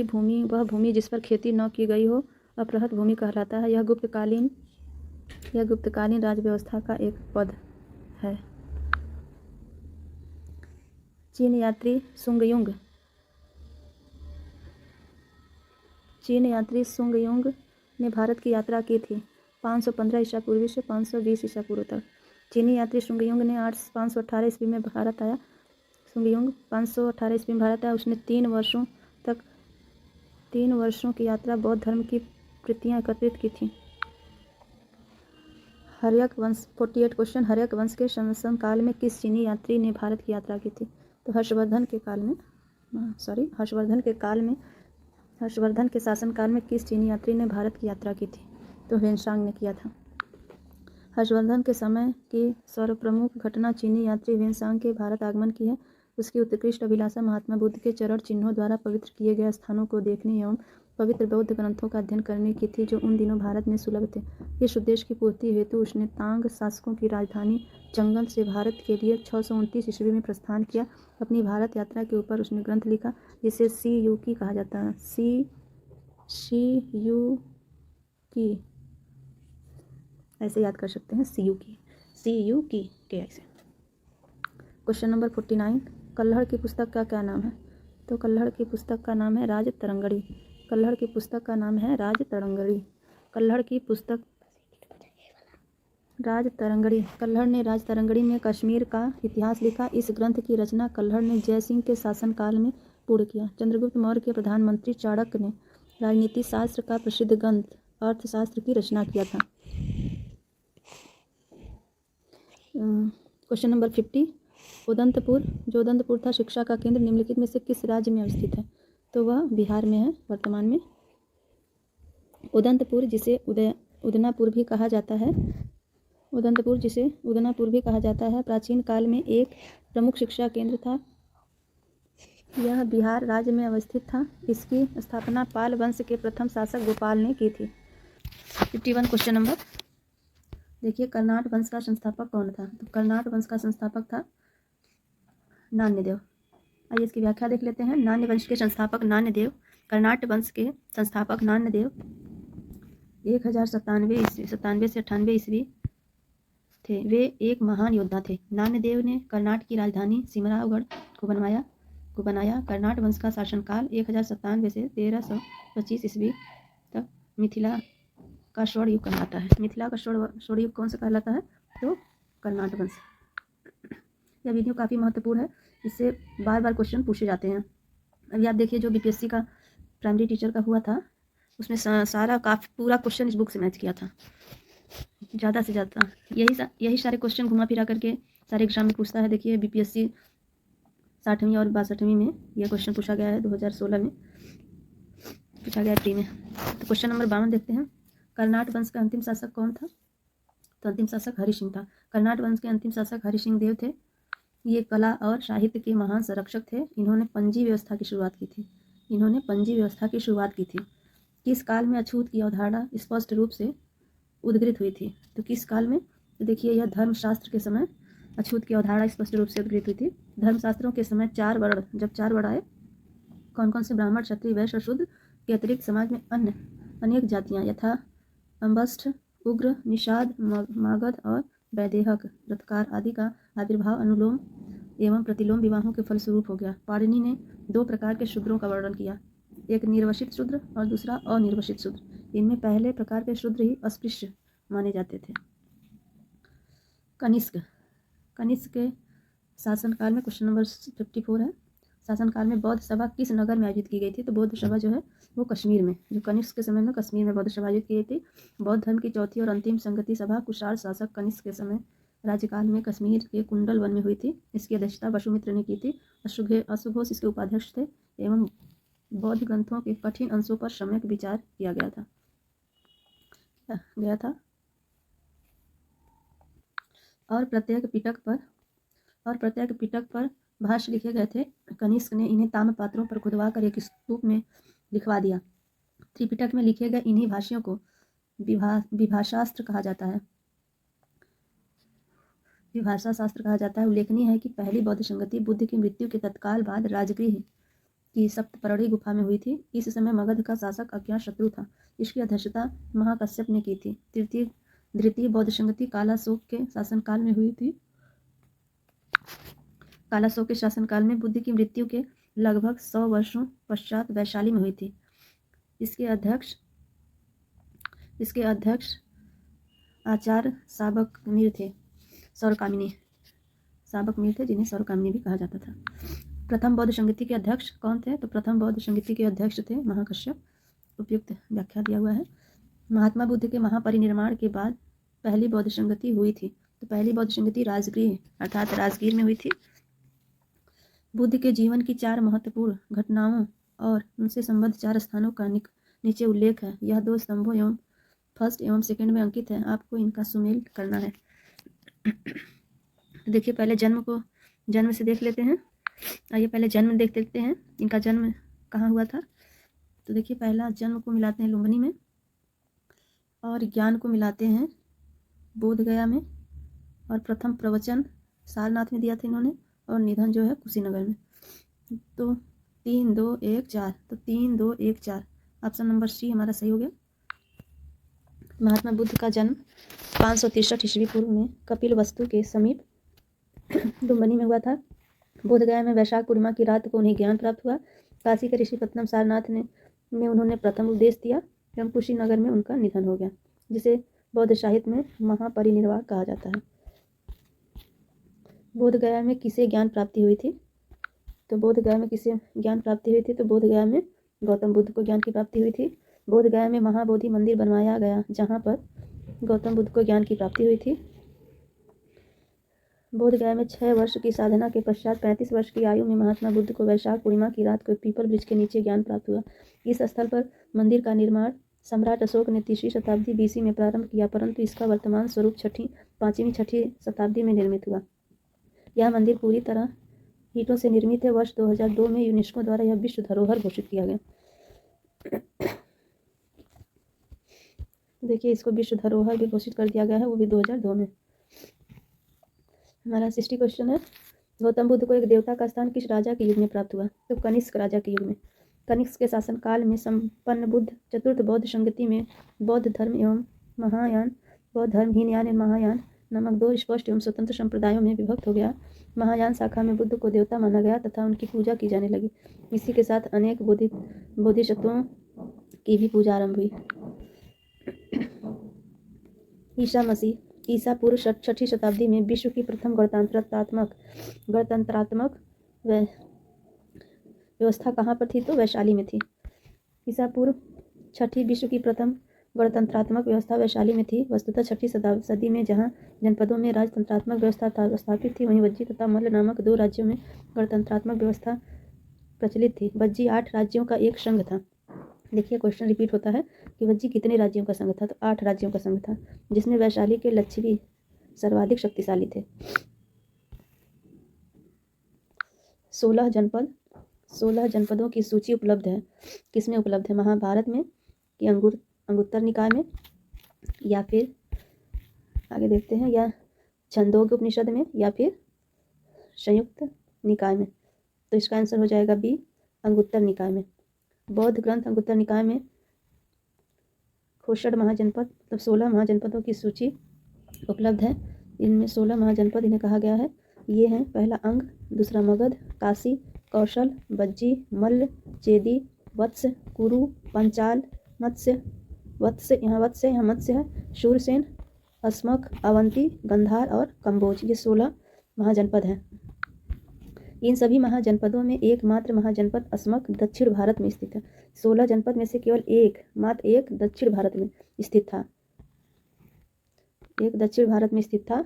भूमि वह भूमि जिस पर खेती न की गई हो अपृहत भूमि कहलाता है। यह गुप्तकालीन राज व्यवस्था का एक पद है। चीन यात्री सुंगयुंग ने भारत की यात्रा की थी 515 ईसा पूर्व से 520 ईसा पूर्व तक। चीनी यात्री सुंगयुंग ने 518 ईस्वी में भारत आया। 518 ईस्वी में भारत आया। उसने 3 वर्षों की यात्रा बौद्ध धर्म की कृतियाँ एकत्रित की थी। हर्यक वंश 48 क्वेश्चन, हर्यक वंश के शासनकाल में किस चीनी यात्री ने भारत की यात्रा की थी? तो हर्षवर्धन के शासनकाल में किस चीनी यात्री ने भारत की यात्रा की थी? तो ह्वेनसांग ने किया था। हर्षवर्धन के समय की सर्वप्रमुख घटना चीनी यात्री वेनसांग के भारत आगमन की है। उसकी उत्कृष्ट अभिलाषा महात्मा बुद्ध के चरण चिन्हों द्वारा पवित्र किए गए स्थानों को देखने एवं पवित्र बौद्ध ग्रंथों का अध्ययन करने की थी, जो उन दिनों भारत में सुलभ थे। इस उद्देश्य की पूर्ति हेतु उसने तांग शासकों की राजधानी चंगन से भारत के लिए 629 ईस्वी में प्रस्थान किया। अपनी भारत यात्रा के ऊपर उसने ग्रंथ लिखा, जिसे सी यू की कहा जाता है। सी यू की ऐसे याद कर सकते हैं, सी यू की के ऐसे। क्वेश्चन नंबर 49, कल्हड़ की पुस्तक का क्या नाम है? तो कल्हड़ की पुस्तक का नाम है राजतरंगड़ी। कल्हड़ की पुस्तक का नाम है राजतरंगड़ी। कल्हड़ की पुस्तक राजतरंगड़ी। कल्हड़ ने राजतरंगड़ी में कश्मीर का इतिहास लिखा। इस ग्रंथ की रचना कल्हड़ ने जयसिंह के शासनकाल में पूर्ण किया। चंद्रगुप्त मौर्य के प्रधानमंत्री चाणक्य ने राजनीति शास्त्र का प्रसिद्ध ग्रंथ अर्थशास्त्र की रचना किया था। क्वेश्चन नंबर 50, उदंतपुर, जो उदंतपुर था शिक्षा का केंद्र, निम्नलिखित में से किस राज्य में अवस्थित है? तो वह बिहार में है वर्तमान में। उदंतपुर, जिसे उदनापुर भी कहा जाता है, उदंतपुर जिसे उदनापुर भी कहा जाता है, प्राचीन काल में एक प्रमुख शिक्षा केंद्र था। यह बिहार राज्य में अवस्थित था। इसकी स्थापना पाल वंश के प्रथम शासक गोपाल ने की थी। 51 क्वेश्चन नंबर, देखिए, कर्नाट वंश का संस्थापक कौन था? तो कर्नाट वंश का संस्थापक था नान्यदेव। आइए इसकी व्याख्या देख लेते हैं। नान्य वंश के संस्थापक नान्यदेव, कर्नाट वंश के संस्थापक नान्यदेव 1097 से 98 ईस्वी थे। वे एक महान योद्धा थे। नान्यदेव ने कर्नाट की राजधानी सिमरावगढ़ को बनाया। कर्नाट वंश का शासनकाल 1097 से 1325 ईस्वी तक मिथिला का स्वर्ण युग कहलाता है। मिथिला का स्वर्ण युग कौन सा कहलाता है? तो कर्नाट वंश। यह वीडियो काफ़ी महत्वपूर्ण है, इससे बार बार क्वेश्चन पूछे जाते हैं। अभी आप देखिए, जो बीपीएससी का प्राइमरी टीचर का हुआ था, उसमें सारा काफ़ी पूरा क्वेश्चन इस बुक से मैच किया था, ज़्यादा से ज़्यादा। यही सारे क्वेश्चन घुमा फिरा करके सारे एग्जाम में पूछता है। देखिए, बीपीएससी 60वीं और 62वीं में यह क्वेश्चन पूछा गया है, 2016 में पूछा गया प्री में। तो क्वेश्चन नंबर 52 देखते हैं। कर्नाट वंश का अंतिम शासक कौन था? तो अंतिम शासक हरि सिंह था। कर्नाट वंश के अंतिम शासक हरि सिंह देव थे। ये कला और साहित्य के महान संरक्षक थे। इन्होंने पंजी व्यवस्था की शुरुआत की थी। किस काल में अछूत की अवधारणा स्पष्ट रूप से उद्घृत हुई थी? तो किस काल में? तो देखिए, यह धर्मशास्त्र के समय अछूत की अवधारणा स्पष्ट रूप से उद्घृत हुई थी। धर्मशास्त्रों के समय जब चार वर्ण आए, कौन कौन से? ब्राह्मण, क्षत्रिय, वैश्य और शूद्र के अतिरिक्त समाज में अन्य अनेक जातियाँ यथा अंबष्ठ, उग्र, निषाद, मागध और वैदेहक, रथकार आदि का आविर्भाव अनुलोम एवं प्रतिलोम विवाहों के फलस्वरूप हो गया। पाणिनि ने 2 प्रकार के शूद्रों का वर्णन किया, एक निर्वसित शूद्र और दूसरा अनिर्वसित शूद्र। इनमें पहले प्रकार के शूद्र ही अस्पृश्य माने जाते थे। कनिष्क के शासनकाल में, क्वेश्चन नंबर 54 है, शासनकाल में बौद्ध सभा किस नगर में आयोजित की गई थी? तो बौद्ध सभा जो है वो कश्मीर में, जो कनिष्क के समय में कश्मीर में बौद्ध सभा आयोजित की गई थी। बौद्ध धर्म की चौथी और अंतिम संगति सभा कुषाण शासक कनिष्क के समय राज्यकाल में कश्मीर के कुंडल वन में हुई थी। इसकी अध्यक्षता वसुमित्र ने की थी। अशुघोष इसके उपाध्यक्ष थे एवं बौद्ध ग्रंथों के कठिन अंशों पर सम्यक विचार किया गया था। और प्रत्येक पिटक पर भाष्य लिखे गए थे। कनिष्क ने इन्हें ताम्रपात्रों पर खुदवा कर एक स्तूप में लिखवा दिया। त्रिपिटक में लिखे गए इन्हीं भाष्यों को विभाषाशास्त्र कहा जाता है। उल्लेखनीय है कि पहली बौद्ध संगति बुद्ध की मृत्यु के तत्काल बाद राजगृह की सप्तपर्णी गुफा में हुई थी। इस समय मगध का शासक अज्ञातशत्रु था। इसकी अध्यक्षता महाकश्यप ने की थी। द्वितीय बौद्ध संगति कालाशोक के शासनकाल में हुई थी। कालाशोक के शासनकाल में बुद्ध की मृत्यु के लगभग 100 वर्षों पश्चात वैशाली में हुई थी। इसके अध्यक्ष आचार्य साबक मीर थे, जिन्हें सौरकामिनी भी कहा जाता था। प्रथम बौद्ध संगति के अध्यक्ष कौन थे? तो प्रथम बौद्ध संगति के अध्यक्ष थे महाकश्यप। उपयुक्त व्याख्या दिया हुआ है। महात्मा बुद्ध के महापरिनिर्वाण के बाद पहली बौद्ध संगति हुई थी। तो पहली बौद्ध संगति राजगृह अर्थात राजगीर में हुई थी। बुद्ध के जीवन की 4 महत्वपूर्ण घटनाओं और उनसे संबद्ध 4 स्थानों का नीचे उल्लेख है। यह 2 स्तंभों एवं फर्स्ट एवं सेकंड में अंकित है, आपको इनका सुमेल करना है। देखिए पहले जन्म से देख लेते हैं। आइए पहले जन्म देख लेते हैं, इनका जन्म कहाँ हुआ था। तो देखिए पहला जन्म को मिलाते हैं लुम्बिनी में, और ज्ञान को मिलाते हैं बोध गया में, और प्रथम प्रवचन सारनाथ में दिया था इन्होंने, और निधन जो है कुशीनगर में। तो 3 2 1 4, तो 3 2 1 4 ऑप्शन नंबर सी हमारा सही हो गया। महात्मा बुद्ध का जन्म 563 ईस्वी पूर्व में कपिल वस्तु के समीप लुम्बिनी में हुआ था। बोध गया में वैशाख पूर्णिमा की रात को उन्हें ज्ञान प्राप्त हुआ। काशी के ऋषि पत्तनम सारनाथ में उन्होंने प्रथम उपदेश दिया एवं कुशीनगर में उनका निधन हो गया, जिसे बौद्ध साहित्य में महापरिनिर्वाण कहा जाता है। बोध गया में किसे ज्ञान प्राप्ति हुई थी? तो बोध गया में किसे ज्ञान प्राप्ति हुई थी? तो बोध गया में गौतम बुद्ध को ज्ञान की प्राप्ति हुई थी। बोध गया में महाबोधि मंदिर बनवाया गया, जहाँ पर गौतम बुद्ध को ज्ञान की प्राप्ति हुई थी। बोध गया में 6 वर्ष की साधना के पश्चात 35 वर्ष की आयु में महात्मा बुद्ध को वैशाख पूर्णिमा की रात को पीपल वृक्ष के नीचे ज्ञान प्राप्त हुआ। इस स्थल पर मंदिर का निर्माण सम्राट अशोक ने 3वीं शताब्दी BC में प्रारंभ किया, परंतु इसका वर्तमान स्वरूप 5वीं 6वीं शताब्दी में निर्मित हुआ। यह मंदिर पूरी तरह ईंटों से निर्मित है। वर्ष 2002 में यूनेस्को द्वारा यह विश्व धरोहर घोषित किया गया। देखिए इसको विश्व धरोहर भी घोषित कर दिया गया है, वो भी 2002 में। हमारा 60 क्वेश्चन है, गौतम बुद्ध को एक देवता का स्थान किस राजा के युग में प्राप्त हुआ? तो कनिष्क राजा के युग में। कनिष्क के शासनकाल में संपन्न बुद्ध चतुर्थ बौद्ध संगति में बौद्ध धर्म एवं महायान, बौद्ध धर्म हीनयान एवं महायान नामक 2 स्पष्ट एवं स्वतंत्र संप्रदायों में विभक्त हो गया। महायान शाखा में बुद्ध को देवता माना गया तथा उनकी पूजा की जाने लगी। इसी के साथ अनेक बोधिसत्वों की भी पूजा आरंभ हुई। ईसा मसीह ईसा पूर्व 6वीं शताब्दी में विश्व की प्रथम गणतंत्रात्मक व्यवस्था कहाँ पर थी? तो वैशाली में थी। ईसा पूर्व 6वीं विश्व की प्रथम गणतंत्रात्मक व्यवस्था वैशाली में थी। वस्तुतः 6वीं सदी में जहाँ जनपदों में राजतंत्रात्मक व्यवस्था स्थापित थी, वहीं वज्जी तथा मल्ल नामक 2 राज्यों में गणतंत्रात्मक व्यवस्था प्रचलित थी। वज्जी 8 राज्यों का एक संघ था। देखिए क्वेश्चन रिपीट होता है कि वज्जी कितने राज्यों का संघ था? तो 8 राज्यों का संघ था, जिसमें वैशाली के लच्छवी सर्वाधिक शक्तिशाली थे। 16 जनपदों की सूची उपलब्ध है। किसमें उपलब्ध है? महाभारत में कि अंगुत्तर निकाय में, या फिर आगे देखते हैं, या छंदोग्य उपनिषद में, या फिर संयुक्त निकाय में। तो इसका आंसर हो जाएगा बी, अंगुत्तर निकाय में। बौद्ध ग्रंथ अंगुत्तर निकाय में खोषण महाजनपद मतलब 16 महाजनपदों की सूची उपलब्ध है। इनमें 16 महाजनपद इन्हें कहा गया है। ये हैं, पहला अंग, दूसरा मगध, काशी, कौशल, बज्जी, मल्ल, चेदी, वत्स, कुरु, पंचाल, मत्स्य, यहाँ मत्स्य है, शूरसेन, अस्मक, अवंती, गंधार और कंबोज। ये 16 महाजनपद हैं। इन सभी महाजनपदों में एकमात्र महाजनपद अस्मक दक्षिण भारत में स्थित है। 16 जनपद में से केवल मात्र एक दक्षिण भारत में स्थित था। एक दक्षिण भारत में स्थित था।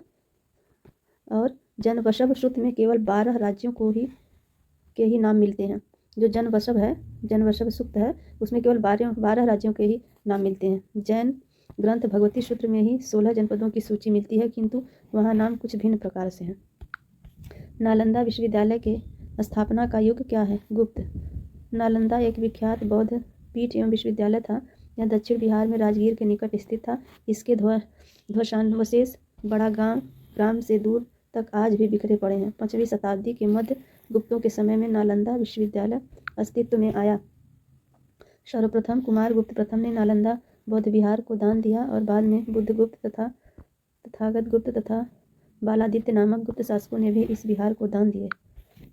और जनवसभ सूत्र में केवल 12 राज्यों के ही नाम मिलते हैं। जो जनवसभ सूक्त है, उसमें केवल 12 राज्यों के ही नाम मिलते हैं। जैन ग्रंथ भगवती सूत्र में ही 16 जनपदों की सूची मिलती है, किंतु वहाँ नाम कुछ भिन्न प्रकार से हैं। नालंदा विश्वविद्यालय के स्थापना का युग क्या है? गुप्त। नालंदा एक विख्यात बौद्ध पीठ एवं विश्वविद्यालय था। यह दक्षिण बिहार में राजगीर के निकट स्थित था। इसके ध्वंसावशेष बड़ा ग्राम से दूर तक आज भी बिखरे पड़े हैं। 5वीं शताब्दी के मध्य गुप्तों के समय में नालंदा विश्वविद्यालय अस्तित्व में आया। सर्वप्रथम कुमार गुप्त प्रथम ने नालंदा बौद्ध विहार को दान दिया, और बाद में बुद्धगुप्त तथा तथागत गुप्त तथा बालादित्य नामक गुप्त शासकों ने भी इस विहार को दान दिए।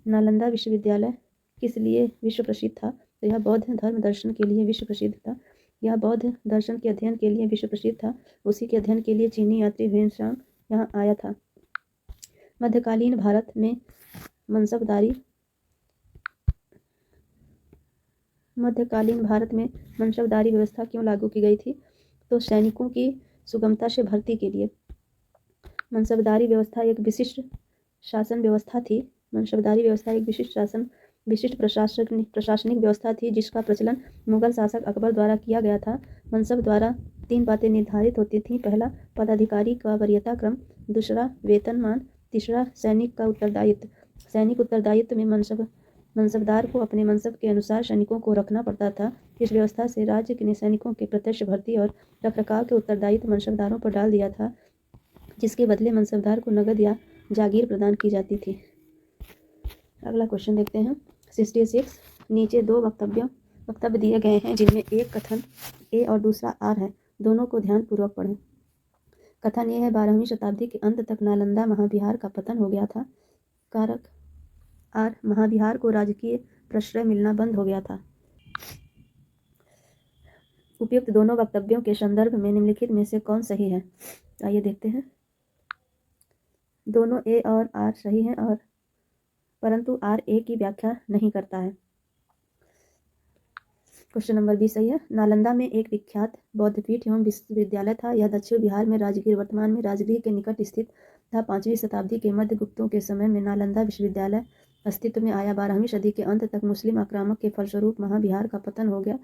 नालंदा विश्वविद्यालय किस लिए विश्व प्रसिद्ध था? तो यह बौद्ध धर्म दर्शन के लिए विश्व प्रसिद्ध था। यह बौद्ध दर्शन के अध्ययन के लिए विश्व प्रसिद्ध था। उसी के अध्ययन के लिए चीनी यात्री ह्वेनसांग यहाँ आया था। मध्यकालीन भारत में मनसबदारी व्यवस्था क्यों लागू की गई थी? तो सैनिकों की सुगमता से भर्ती के लिए। मनसबदारी व्यवस्था एक विशिष्ट शासन व्यवस्था थी। मनसबदारी व्यवस्था एक विशिष्ट प्रशासनिक व्यवस्था थी, जिसका प्रचलन मुगल शासक अकबर द्वारा किया गया था। मनसब द्वारा 3 बातें निर्धारित होती थीं। पहला, पदाधिकारी का वरीयता क्रम, दूसरा वेतनमान, तीसरा सैनिक का उत्तरदायित्व। सैनिक उत्तरदायित्व में मनसबदार को अपने मनसब के अनुसार सैनिकों को रखना पड़ता था। इस व्यवस्था से राज्य ने सैनिकों के प्रत्यक्ष भर्ती और रखरखाव के उत्तरदायित्व मनसबदारों पर डाल दिया था, जिसके बदले मनसबदार को नगद या जागीर प्रदान की जाती थी। अगला क्वेश्चन देखते हैं 66। नीचे 2 वक्तव्य दिए गए हैं जिनमें एक कथन ए और दूसरा आर है। दोनों को ध्यानपूर्वक पढ़ें। कथन ये है, 12वीं शताब्दी के अंत तक नालंदा महाविहार का पतन हो गया था। कारक आर, महाविहार को राजकीय प्रश्रय मिलना बंद हो गया था। उपयुक्त दोनों वक्तव्यों के संदर्भ में निम्नलिखित में से कौन सही है? आइए देखते हैं। दोनों ए और आर सही हैं और परंतु आर ए की व्याख्या नहीं करता है। क्वेश्चन नंबर 20 सही है। नालंदा में एक विख्यात बौद्धपीठ एवं विश्वविद्यालय था। यह दक्षिण बिहार में राजगीर, वर्तमान में राजगीर के निकट स्थित था। 5वीं शताब्दी के मध्य गुप्तों के समय में नालंदा विश्वविद्यालय अस्तित्व में आया। 12वीं सदी के अंत तक मुस्लिम आक्रामक के फलस्वरूप महाविहार का पतन हो गया।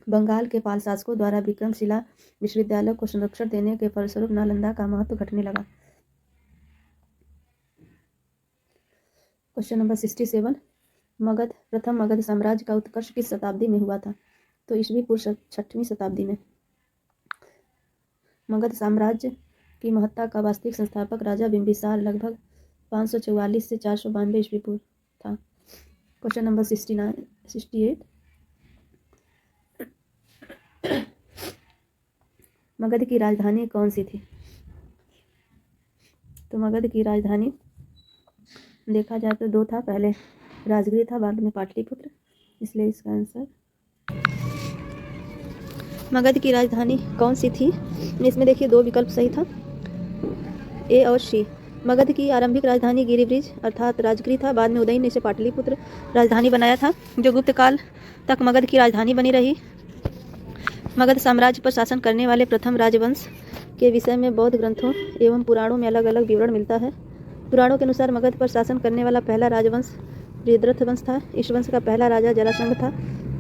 बंगाल के पाल शासकों द्वारा विक्रमशिला विश्वविद्यालय को संरक्षण देने के फलस्वरूप नालंदा का महत्व घटने लगा। Question number 67। प्रथम मगध साम्राज्य का उत्कर्ष किस शताब्दी में हुआ था? तो ईस्वी पूर्व 6वीं शताब्दी में। मगध साम्राज्य की महत्ता का वास्तविक संस्थापक राजा बिंबिसार लगभग 544 से 492 ईस्वी पूर्व था। Question number 68। मगध की राजधानी कौन सी थी? तो मगध की राजधानी देखा जाए तो 2 था। पहले राजगीर था, बाद में पाटलिपुत्र, इसलिए इसका आंसर मगध की राजधानी कौन सी थी? इसमें देखिए 2 विकल्प सही था, ए और सी। मगध की आरंभिक राजधानी गिरिब्रिज अर्थात राजगीर था। बाद में उदय ने इसे पाटलिपुत्र राजधानी बनाया था, जो गुप्त काल तक मगध की राजधानी बनी रही। मगध साम्राज्य पर शासन करने वाले प्रथम राजवंश के विषय में बौद्ध ग्रंथों एवं पुराणों में अलग अलग विवरण मिलता है। पुराणों के अनुसार मगध पर शासन करने वाला पहला राजवंश बृहद्रथ वंश था। इस वंश का पहला राजा जरासंध था,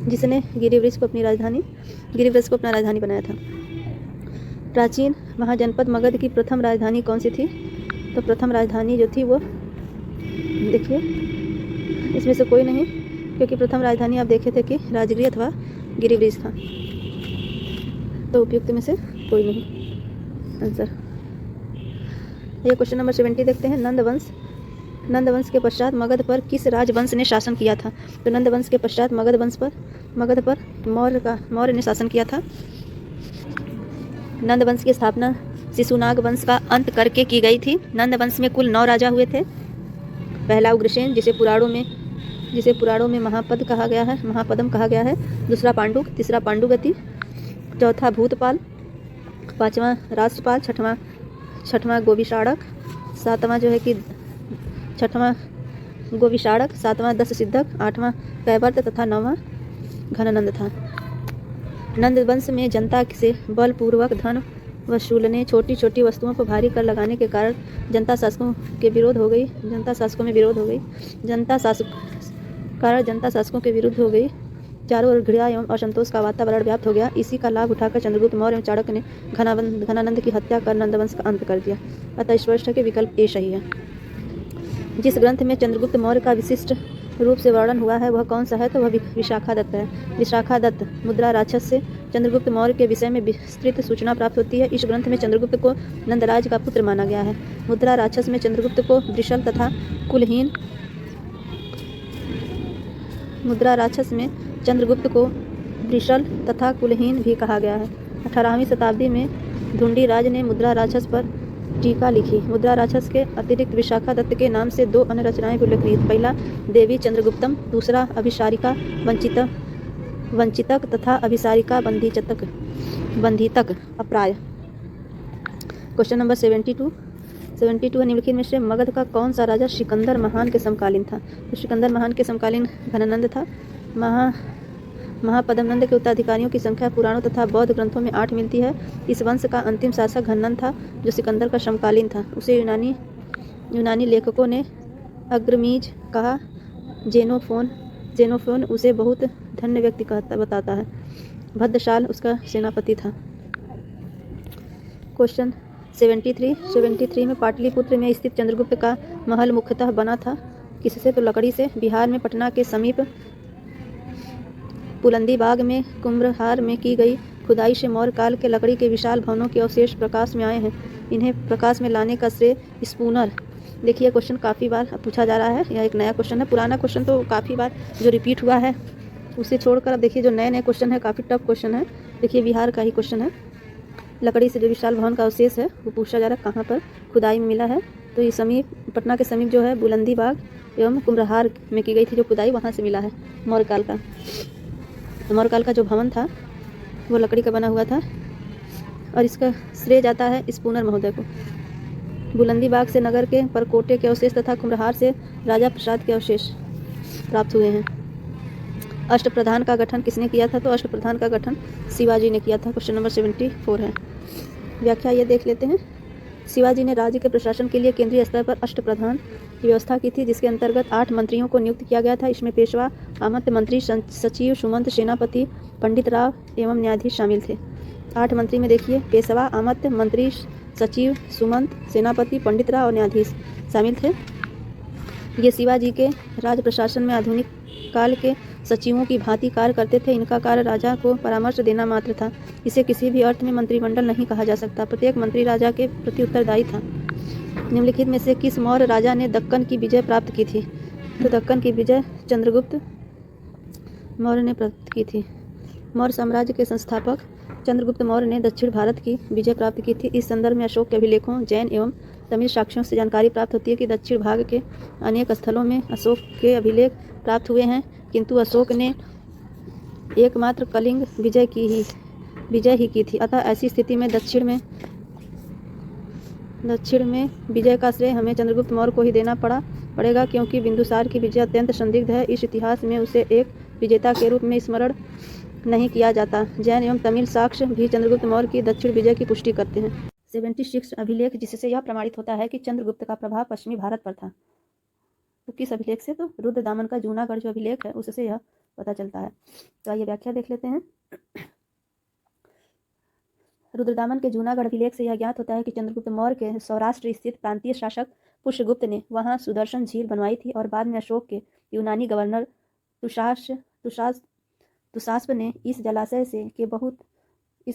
जिसने गिरिब्रिज को अपना राजधानी बनाया था। प्राचीन महाजनपद मगध की प्रथम राजधानी कौन सी थी? तो प्रथम राजधानी जो थी वो देखिए इसमें से कोई नहीं, क्योंकि प्रथम राजधानी आप देखे थे कि राजगीर अथवा गिरिब्रिज था, तो उपयुक्त में से कोई नहीं आंसर। ये क्वेश्चन नंबर 70 देखते हैं। नंदवंश के पश्चात मगध पर किस राजवंश ने शासन किया था? तो नंदवंश के पश्चात मगध पर मौर्य ने शासन किया था। नंदवंश की स्थापना शिशुनाग वंश का अंत करके की गई थी। नंदवंश में कुल 9 राजा हुए थे। पहला उग्रसेन, जिसे पुराणों में महापदम कहा गया है। दूसरा पांडुक, तीसरा पांडुगति, चौथा भूतपाल, 5वां राष्ट्रपाल, छठवां गोविषाणक, 7वां दस सिद्धक, 8वां कैवर्त तथा 9वां घनानंद था। नंदवंश में जनता से बलपूर्वक धन वसूलने, छोटी छोटी वस्तुओं पर भारी कर लगाने के कारण जनता शासकों में विरोध हो गई। चारों ओर घृणा एवं असंतोष का वातावरण व्याप्त हो गया। इसी का लाभ उठाकर चंद्रगुप्त मौर्य एवं चाणक्य ने घनानंद की हत्या कर नंदवंश का अंत कर दिया। अतः स्पष्ट है कि विकल्प ए सही है। जिस ग्रंथ में चंद्रगुप्त मौर्य का विशिष्ट रूप से वर्णन हुआ है वह कौन सा है? तो वह विशाखादत्त है। विशाखादत्त मुद्रा राक्षस से चंद्रगुप्त मौर्य के विषय में विस्तृत सूचना प्राप्त होती है। इस ग्रंथ में चंद्रगुप्त को नंदराज का पुत्र माना गया है। मुद्रा राक्षस में चंद्रगुप्त को वृषल तथा कुलहीन भी कहा गया है। 18वीं शताब्दी में धुंडी राज ने मुद्रा राक्षस पर टीका लिखी। मुद्रा राक्षस के अतिरिक्त विशाखादत्त के नाम से 2 अन्य रचनाएं भी उल्लेखित। पहला देवी चंद्रगुप्तम, दूसरा अभिसारिका वंचितक तथा अभिसारिका बंधितक अप्राय। क्वेश्चन नंबर 72 निम्नलिखित में से मगध का कौन सा राजा सिकंदर महान के समकालीन था? तो सिकंदर महान के समकालीन घनानंद था। महापद्मनंद के उत्तराधिकारियों की संख्या पुराणों तथा बौद्ध ग्रंथों में 8 मिलती है। इस वंश का अंतिम शासक घनानंद था, जो सिकंदर का समकालीन था। उसे यूनानी लेखकों ने अग्रमीज कहा। जेनोफोन उसे बहुत धन्य व्यक्ति बताता है। भद्रशाल उसका सेनापति था। क्वेश्चन 73 में पाटलिपुत्र में स्थित चंद्रगुप्त का महल मुख्यतः बना था किससे? तो लकड़ी से। बिहार में पटना के समीप पुलंदी बाग में कुम्भहार में की गई खुदाई से मौर्य काल के लकड़ी के विशाल भवनों के अवशेष प्रकाश में आए हैं। इन्हें प्रकाश में लाने का श्रेय स्पूनर। देखिए क्वेश्चन काफ़ी बार पूछा जा रहा है, यह एक नया क्वेश्चन है। पुराना क्वेश्चन तो काफ़ी बार जो रिपीट हुआ है उसे छोड़कर अब देखिए जो नए नए क्वेश्चन है काफ़ी टफ क्वेश्चन है। देखिए बिहार का ही क्वेश्चन है, लकड़ी से जो विशाल भवन का अवशेष है वो पूछा जा रहा है कहाँ पर खुदाई में मिला है। तो ये समीप पटना के समीप जो है बुलंदी बाग एवं कुम्भहार में की गई थी जो खुदाई, वहाँ से मिला है मौर्य काल का। तो मौर्य काल का जो भवन था वो लकड़ी का बना हुआ था और इसका श्रेय जाता है स्पूनर महोदय को। बुलंदी बाग से नगर के परकोटे के अवशेष तथा कुम्भहार से राजा प्रसाद के अवशेष प्राप्त हुए हैं। अष्टप्रधान का गठन किसने किया था? तो अष्टप्रधान का गठन शिवाजी ने किया था। क्वेश्चन नंबर 74 है। व्याख्या ये देख लेते हैं। शिवाजी ने राज्य के प्रशासन के लिए केंद्रीय स्तर पर अष्टप्रधान की व्यवस्था की थी जिसके अंतर्गत 8 मंत्रियों को नियुक्त किया गया था। इसमें पेशवा, आमंत्र, मंत्री, सचिव, सुमंत, सेनापति, पंडित राव एवं न्यायाधीश शामिल थे। 8 मंत्री में देखिए पेशवा, आमंत्र, मंत्री, सचिव, सुमंत, सेनापति, पंडित राव और न्यायाधीश शामिल थे। ये शिवाजी के राज प्रशासन में आधुनिक काल के सचिवों की भांति कार्य करते थे। इनका कार्य राजा को परामर्श देना मात्र था। इसे किसी भी अर्थ में मंत्रिमंडल नहीं कहा जा सकता। प्रत्येक मंत्री राजा के प्रति उत्तरदायी था। निम्नलिखित में से किस मौर्य राजा ने दक्कन की विजय प्राप्त की थी? तो दक्कन की विजय चंद्रगुप्त मौर्य ने प्राप्त की थी। मौर्य साम्राज्य के संस्थापक चंद्रगुप्त मौर्य ने दक्षिण भारत की विजय प्राप्त की थी। इस संदर्भ में अशोक के अभिलेखों, जैन एवं तमिल साक्ष्यों से जानकारी प्राप्त होती है कि दक्षिण भाग के अनेक स्थलों में अशोक के अभिलेख प्राप्त हुए हैं, किंतु अशोक ने एकमात्र कलिंग विजय ही की थी। अतः ऐसी स्थिति में दक्षिण में विजय का श्रेय हमें चंद्रगुप्त मौर्य को ही देना पड़ेगा क्योंकि बिंदुसार की विजय अत्यंत संदिग्ध है। इस इतिहास में उसे एक विजेता के रूप में स्मरण नहीं किया जाता। जैन एवं तमिल साक्ष्य भी चंद्रगुप्त मौर्य की दक्षिण विजय की पुष्टि करते हैं। 76 अभिलेख जिससे यह प्रमाणित होता है कि चंद्रगुप्त का प्रभाव पश्चिमी भारत पर था। तो किस अभिलेख से? तो रुद्रदामन का जूनागढ़ जो अभिलेख है उससे यह पता चलता है। तो आइए व्याख्या देख लेते हैं। रुद्रदामन के जूनागढ़ अभिलेख से यह ज्ञात होता है कि चंद्रगुप्त मौर्य के सौराष्ट्र स्थित प्रांतीय शासक पुष्यगुप्त ने वहां सुदर्शन झील बनवाई थी और बाद में अशोक के यूनानी गवर्नर तुषास्प ने इस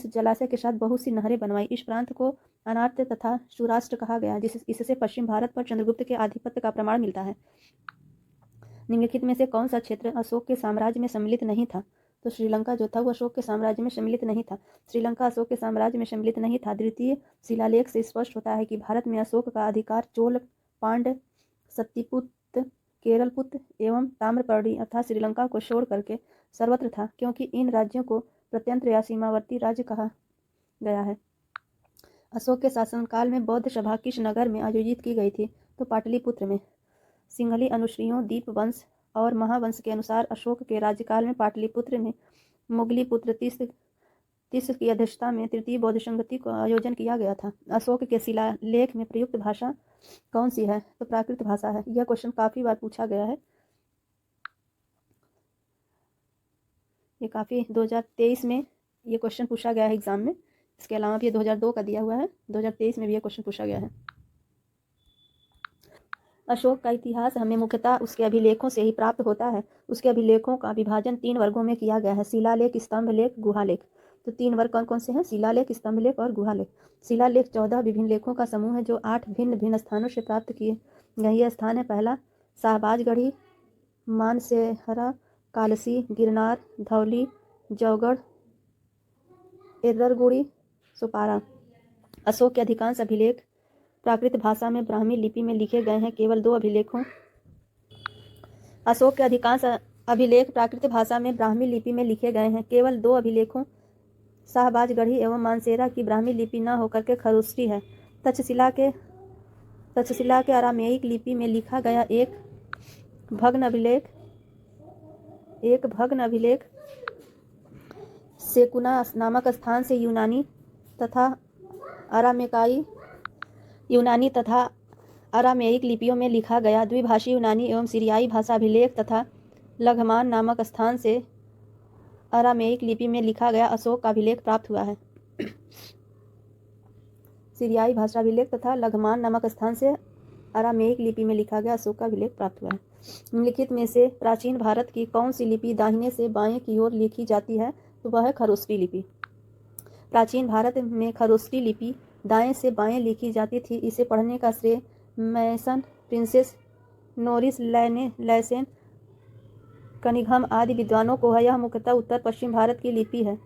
जलाशय के साथ बहुत सी नहरें बनवाई। इस प्रांत को अनार्त तथा सुराष्ट्र कहा गया, इससे पश्चिम भारत पर चंद्रगुप्त के आधिपत्य का प्रमाण मिलता है। निम्नलिखित में से कौन सा क्षेत्र अशोक के साम्राज्य में सम्मिलित नहीं था? तो श्रीलंका जो था वो अशोक के साम्राज्य में सम्मिलित नहीं था। श्रीलंका अशोक के साम्राज्य में सम्मिलित नहीं था। द्वितीय शिलालेख से स्पष्ट होता है कि भारत में अशोक का अधिकार चोल, पांड्य, सत्तिपुत्र, केरलपुत्र एवं ताम्रपर्णी अर्थात श्रीलंका को छोड़ करके सर्वत्र था, क्योंकि इन राज्यों को प्रत्यंत्र या सीमावर्ती राज्य कहा गया है। अशोक के शासनकाल में बौद्ध सभा किस नगर में आयोजित की गई थी? तो पाटलिपुत्र में। सिंहली अनुश्रियों, दीप वंश और महावंश के अनुसार अशोक के राज्यकाल में पाटलिपुत्र में मुगली पुत्र तीस की अध्यक्षता में तृतीय बौद्ध संगति का आयोजन किया गया था। अशोक के शिलालेख में प्रयुक्त भाषा कौन सी है? तो प्राकृत भाषा है। यह क्वेश्चन काफ़ी बार पूछा गया है। ये काफ़ी 2023 में ये क्वेश्चन पूछा गया है एग्जाम में। इसके अलावा भी 2002 का दिया हुआ है, 2023 में भी ये क्वेश्चन पूछा गया है। अशोक का इतिहास हमें मुख्यतः उसके अभिलेखों से ही प्राप्त होता है। उसके अभिलेखों का विभाजन 3 वर्गों में किया गया है: शिलालेख, स्तंभलेख, गुहालेख। तो 3 वर्ग कौन कौन से हैं? शिलालेख, स्तंभलेख और गुहालेख। शिलालेख 14 विभिन्न लेखों का समूह है जो 8 भिन्न भिन्न स्थानों से प्राप्त किए गए। यह स्थान है: पहला शाहबाजगढ़ी, मानसेहरा, कालसी, गिरनार, धौली, जौगढ़, एर्रगुड़ी, सोपारा। अशोक के अधिकांश अभिलेख प्राकृत भाषा में ब्राह्मी लिपि में लिखे गए हैं। केवल 2 अभिलेखों अशोक के अधिकांश अभिलेख प्राकृत भाषा में ब्राह्मी लिपि में लिखे गए हैं। केवल 2 अभिलेखों शाहबाजगढ़ी एवं मानसेरा की ब्राह्मी लिपि न होकर के खरोष्टी है। तक्षशिला के अरामेयिक लिपि में लिखा गया एक भग्न अभिलेख सेकुना नामक स्थान से यूनानी तथा अरामेयिक लिपियों में लिखा गया द्विभाषी यूनानी एवं सीरियाई भाषा अभिलेख तथा लघमान नामक स्थान से अरामेइक लिपि में लिखा गया अशोक का अभिलेख प्राप्त हुआ है। सीरियाई भाषाभिलेख तथा लघमान नामक स्थान से अरामेइक लिपि में लिखा गया अशोक का अभिलेख प्राप्त हुआ है। निम्नलिखित में से प्राचीन भारत की कौन सी लिपि दाहिने से बाएं की ओर लिखी जाती है? तो वह है खरोष्ठी लिपि। प्राचीन भारत में खरोष्ठी लिपि दाएं से बाएं लिखी जाती थी। इसे पढ़ने का श्रेय मैसन, प्रिंसेस नोरिस लैसेन, कनिघम आदि विद्वानों को है। यह मुख्यतः उत्तर पश्चिम भारत की लिपि है।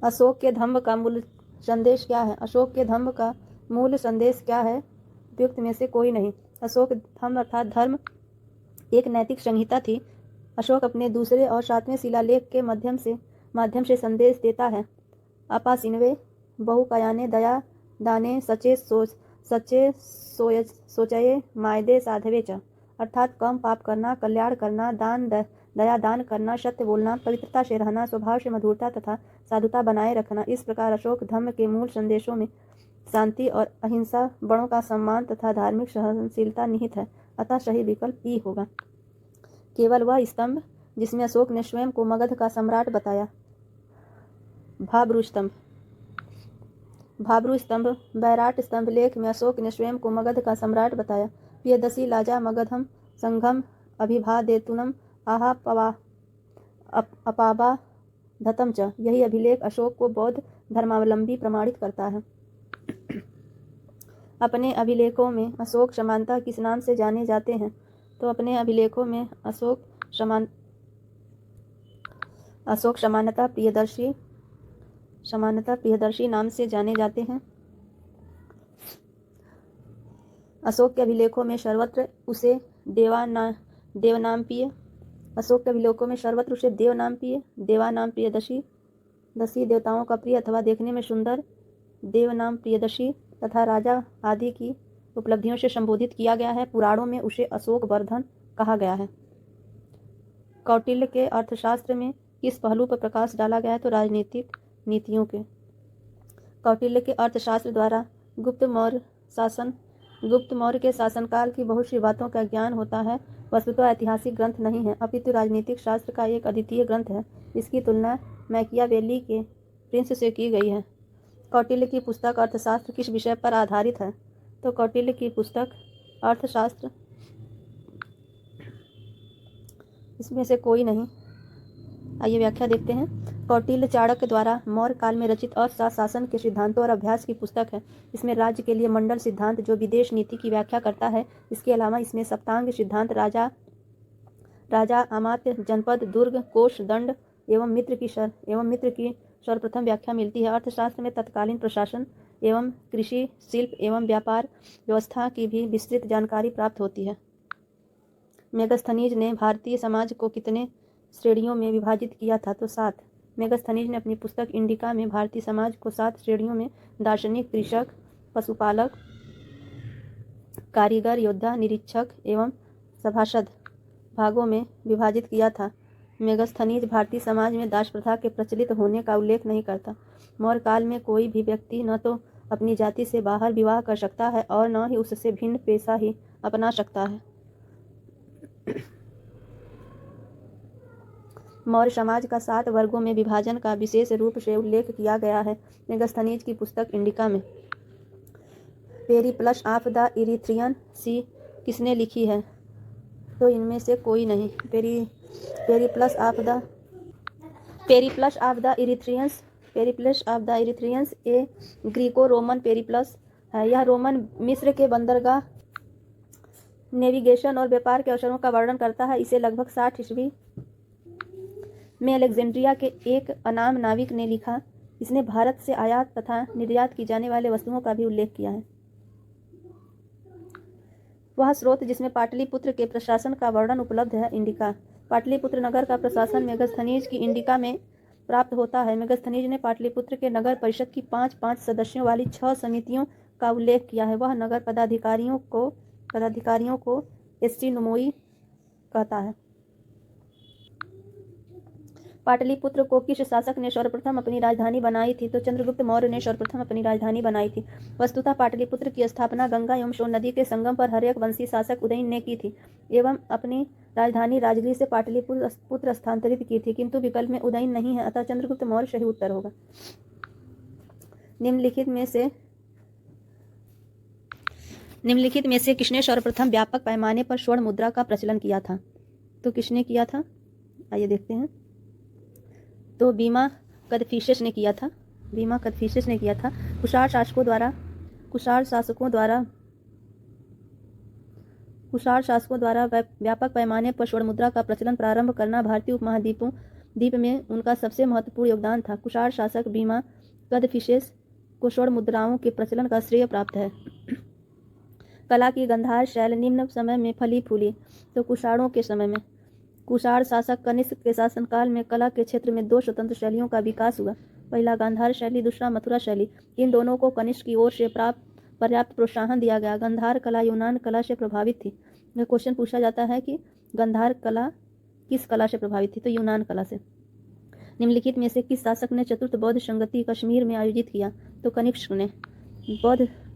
अशोक के धम्म का मूल संदेश क्या है? अशोक के धम्म का मूल संदेश क्या है? उपयुक्त में से कोई नहीं। अशोक धम्म अर्थात धर्म एक नैतिक संहिता थी। अशोक अपने दूसरे और 7वें शिलालेख के माध्यम से संदेश देता है। अपासिनवे बहुकायाने दया दाने सचे सोचये मायदे साधवे च, अर्थात कम पाप करना, कल्याण करना, दया दान करना, सत्य बोलना, पवित्रता से रहना, स्वभाव से मधुरता तथा साधुता बनाए रखना। इस प्रकार अशोक धम्म के मूल संदेशों में शांति और अहिंसा, बड़ों का सम्मान तथा धार्मिक सहनशीलता निहित है। अतः सही विकल्प ई होगा। केवल वह स्तंभ जिसमें अशोक ने स्वयं को मगध का सम्राट बताया, भाब्रू स्तंभ। भाब्रू स्तंभ बैराट स्तंभ लेख में अशोक ने स्वयं को मगध का सम्राट बताया। पियदसी लाजा मगधम संघम अभिभादेतुनम आहा अपाबा धतम च। यही अभिलेख अशोक को बौद्ध धर्मावलंबी प्रमाणित करता है। अपने अभिलेखों में अशोक समानता किस नाम से जाने जाते हैं? तो अपने अभिलेखों में अशोक समानता प्रियदर्शी नाम से जाने जाते हैं। अशोक के अभिलेखों में सर्वत्र उसे देवनाम प्रियदर्शी देवताओं का प्रिय अथवा देखने में सुंदर देवनाम प्रियदर्शी तथा राजा आदि की उपलब्धियों से संबोधित किया गया है। पुराणों में उसे अशोक वर्धन कहा गया है। कौटिल्य के अर्थशास्त्र में किस पहलू पर प्रकाश डाला गया है? तो राजनीतिक नीतियों के। कौटिल्य के अर्थशास्त्र द्वारा गुप्त मौर्य के शासनकाल की बहुत सी बातों का ज्ञान होता है। वस्तुतः ऐतिहासिक ग्रंथ नहीं है, अपितु राजनीतिक शास्त्र का एक अद्वितीय ग्रंथ है। इसकी तुलना मैकियावेली के प्रिंस से की गई है। कौटिल्य की पुस्तक अर्थशास्त्र किस विषय पर आधारित है? तो कौटिल्य की पुस्तक अर्थशास्त्र इसमें से कोई नहीं। आइए व्याख्या देखते हैं। कौटिल्य चाणक्य द्वारा मौर्य काल में रचित अर्थशास्त्र के सिद्धांतों और अभ्यास की पुस्तक है। इसमें राज्य के लिए मंडल सिद्धांत जो विदेश नीति की व्याख्या करता है। इसके अलावा इसमें सप्तांग सिद्धांत, राजा अमात्य, जनपद, दुर्ग, कोष, दंड एवं मित्र की सर्वप्रथम व्याख्या मिलती है। अर्थशास्त्र में तत्कालीन प्रशासन एवं कृषि, शिल्प एवं व्यापार व्यवस्था की भी विस्तृत जानकारी प्राप्त होती है। मेगस्थनीज ने भारतीय समाज को कितने श्रेणियों में विभाजित किया था? तो 7। मेगस्थनीज ने अपनी पुस्तक इंडिका में भारतीय समाज को 7 श्रेणियों में दार्शनिक, कृषक, पशुपालक, कारीगर, योद्धा, निरीक्षक एवं सभासद भागों में विभाजित किया था। मेगस्थनीज भारतीय समाज में दास प्रथा के प्रचलित होने का उल्लेख नहीं करता। मौर्य काल में कोई भी व्यक्ति न तो अपनी जाति से बाहर विवाह कर सकता है और न ही उससे भिन्न पेशा ही अपना सकता है। मौर्य समाज का 7 वर्गों में विभाजन का विशेष रूप से उल्लेख किया गया है मेगस्थनीज की पुस्तक इंडिका में। Periplus of the Erythraean Sea किसने लिखी है? तो इनमें से कोई नहीं। Periplus of the Erythraeans a Greco Roman periplus है। यह रोमन मिस्र के बंदरगाह, नेविगेशन और व्यापार के अवसरों का वर्णन करता है। इसे लगभग 60 ईस्वी में अलेक्जेंड्रिया के एक अनाम नाविक ने लिखा। इसने भारत से आयात तथा निर्यात की जाने वाले वस्तुओं का भी उल्लेख किया है। वह स्रोत जिसमें पाटलिपुत्र के प्रशासन का वर्णन उपलब्ध है, इंडिका। पाटलिपुत्र नगर का प्रशासन मेगस्थनीज की इंडिका में प्राप्त होता है। मेगस्थनीज ने पाटलिपुत्र के नगर परिषद की 5-5 सदस्यों वाली 6 समितियों का उल्लेख किया है। वह नगर पदाधिकारियों को एस्टिनोमोई कहता है। पाटलिपुत्र को किस शासक ने सर्वप्रथम अपनी राजधानी बनाई थी? तो चंद्रगुप्त मौर्य ने सर्वप्रथम अपनी राजधानी बनाई थी। वस्तुतः पाटलिपुत्र की स्थापना गंगा एवं सोन नदी के संगम पर हर्यक वंशी शासक उदयन ने की थी एवं अपनी राजधानी राजगृह से पाटलिपुत्र स्थानांतरित की थी, किंतु विकल्प में उदयन नहीं है, अतः चंद्रगुप्त मौर्य सही उत्तर होगा। निम्नलिखित में से किसने सर्वप्रथम व्यापक पैमाने पर स्वर्ण मुद्रा का प्रचलन किया था? तो किसने किया था? आइए देखते हैं। तो बीमा कदफिसेस ने किया था। कुषाण शासकों द्वारा व्यापक पैमाने पर स्वर्ण मुद्रा का प्रचलन प्रारंभ करना भारतीय उपमहाद्वीप में उनका सबसे महत्वपूर्ण योगदान था। कुषाण शासक बीमा कदफिसेस को स्वर्ण मुद्राओं के प्रचलन का श्रेय प्राप्त है। कला की गंधार शैल निम्न समय में फली फूली। तो कुषाणों के समय में कुषाण शासक कनिष्क के शासनकाल में कला के क्षेत्र में 2 स्वतंत्र शैलियों का विकास हुआ। पहला गांधार शैली, दूसरा मथुरा शैली। इन दोनों को कनिष्क की ओर से पर्याप्त प्रोत्साहन दिया गया। गांधार कला यूनान कला से प्रभावित थी। यह क्वेश्चन पूछा जाता है कि गांधार कला किस कला से प्रभावित थी? तो यूनान कला से। निम्नलिखित में से किस शासक ने चतुर्थ बौद्ध संगति कश्मीर में आयोजित किया? तो कनिष्क ने।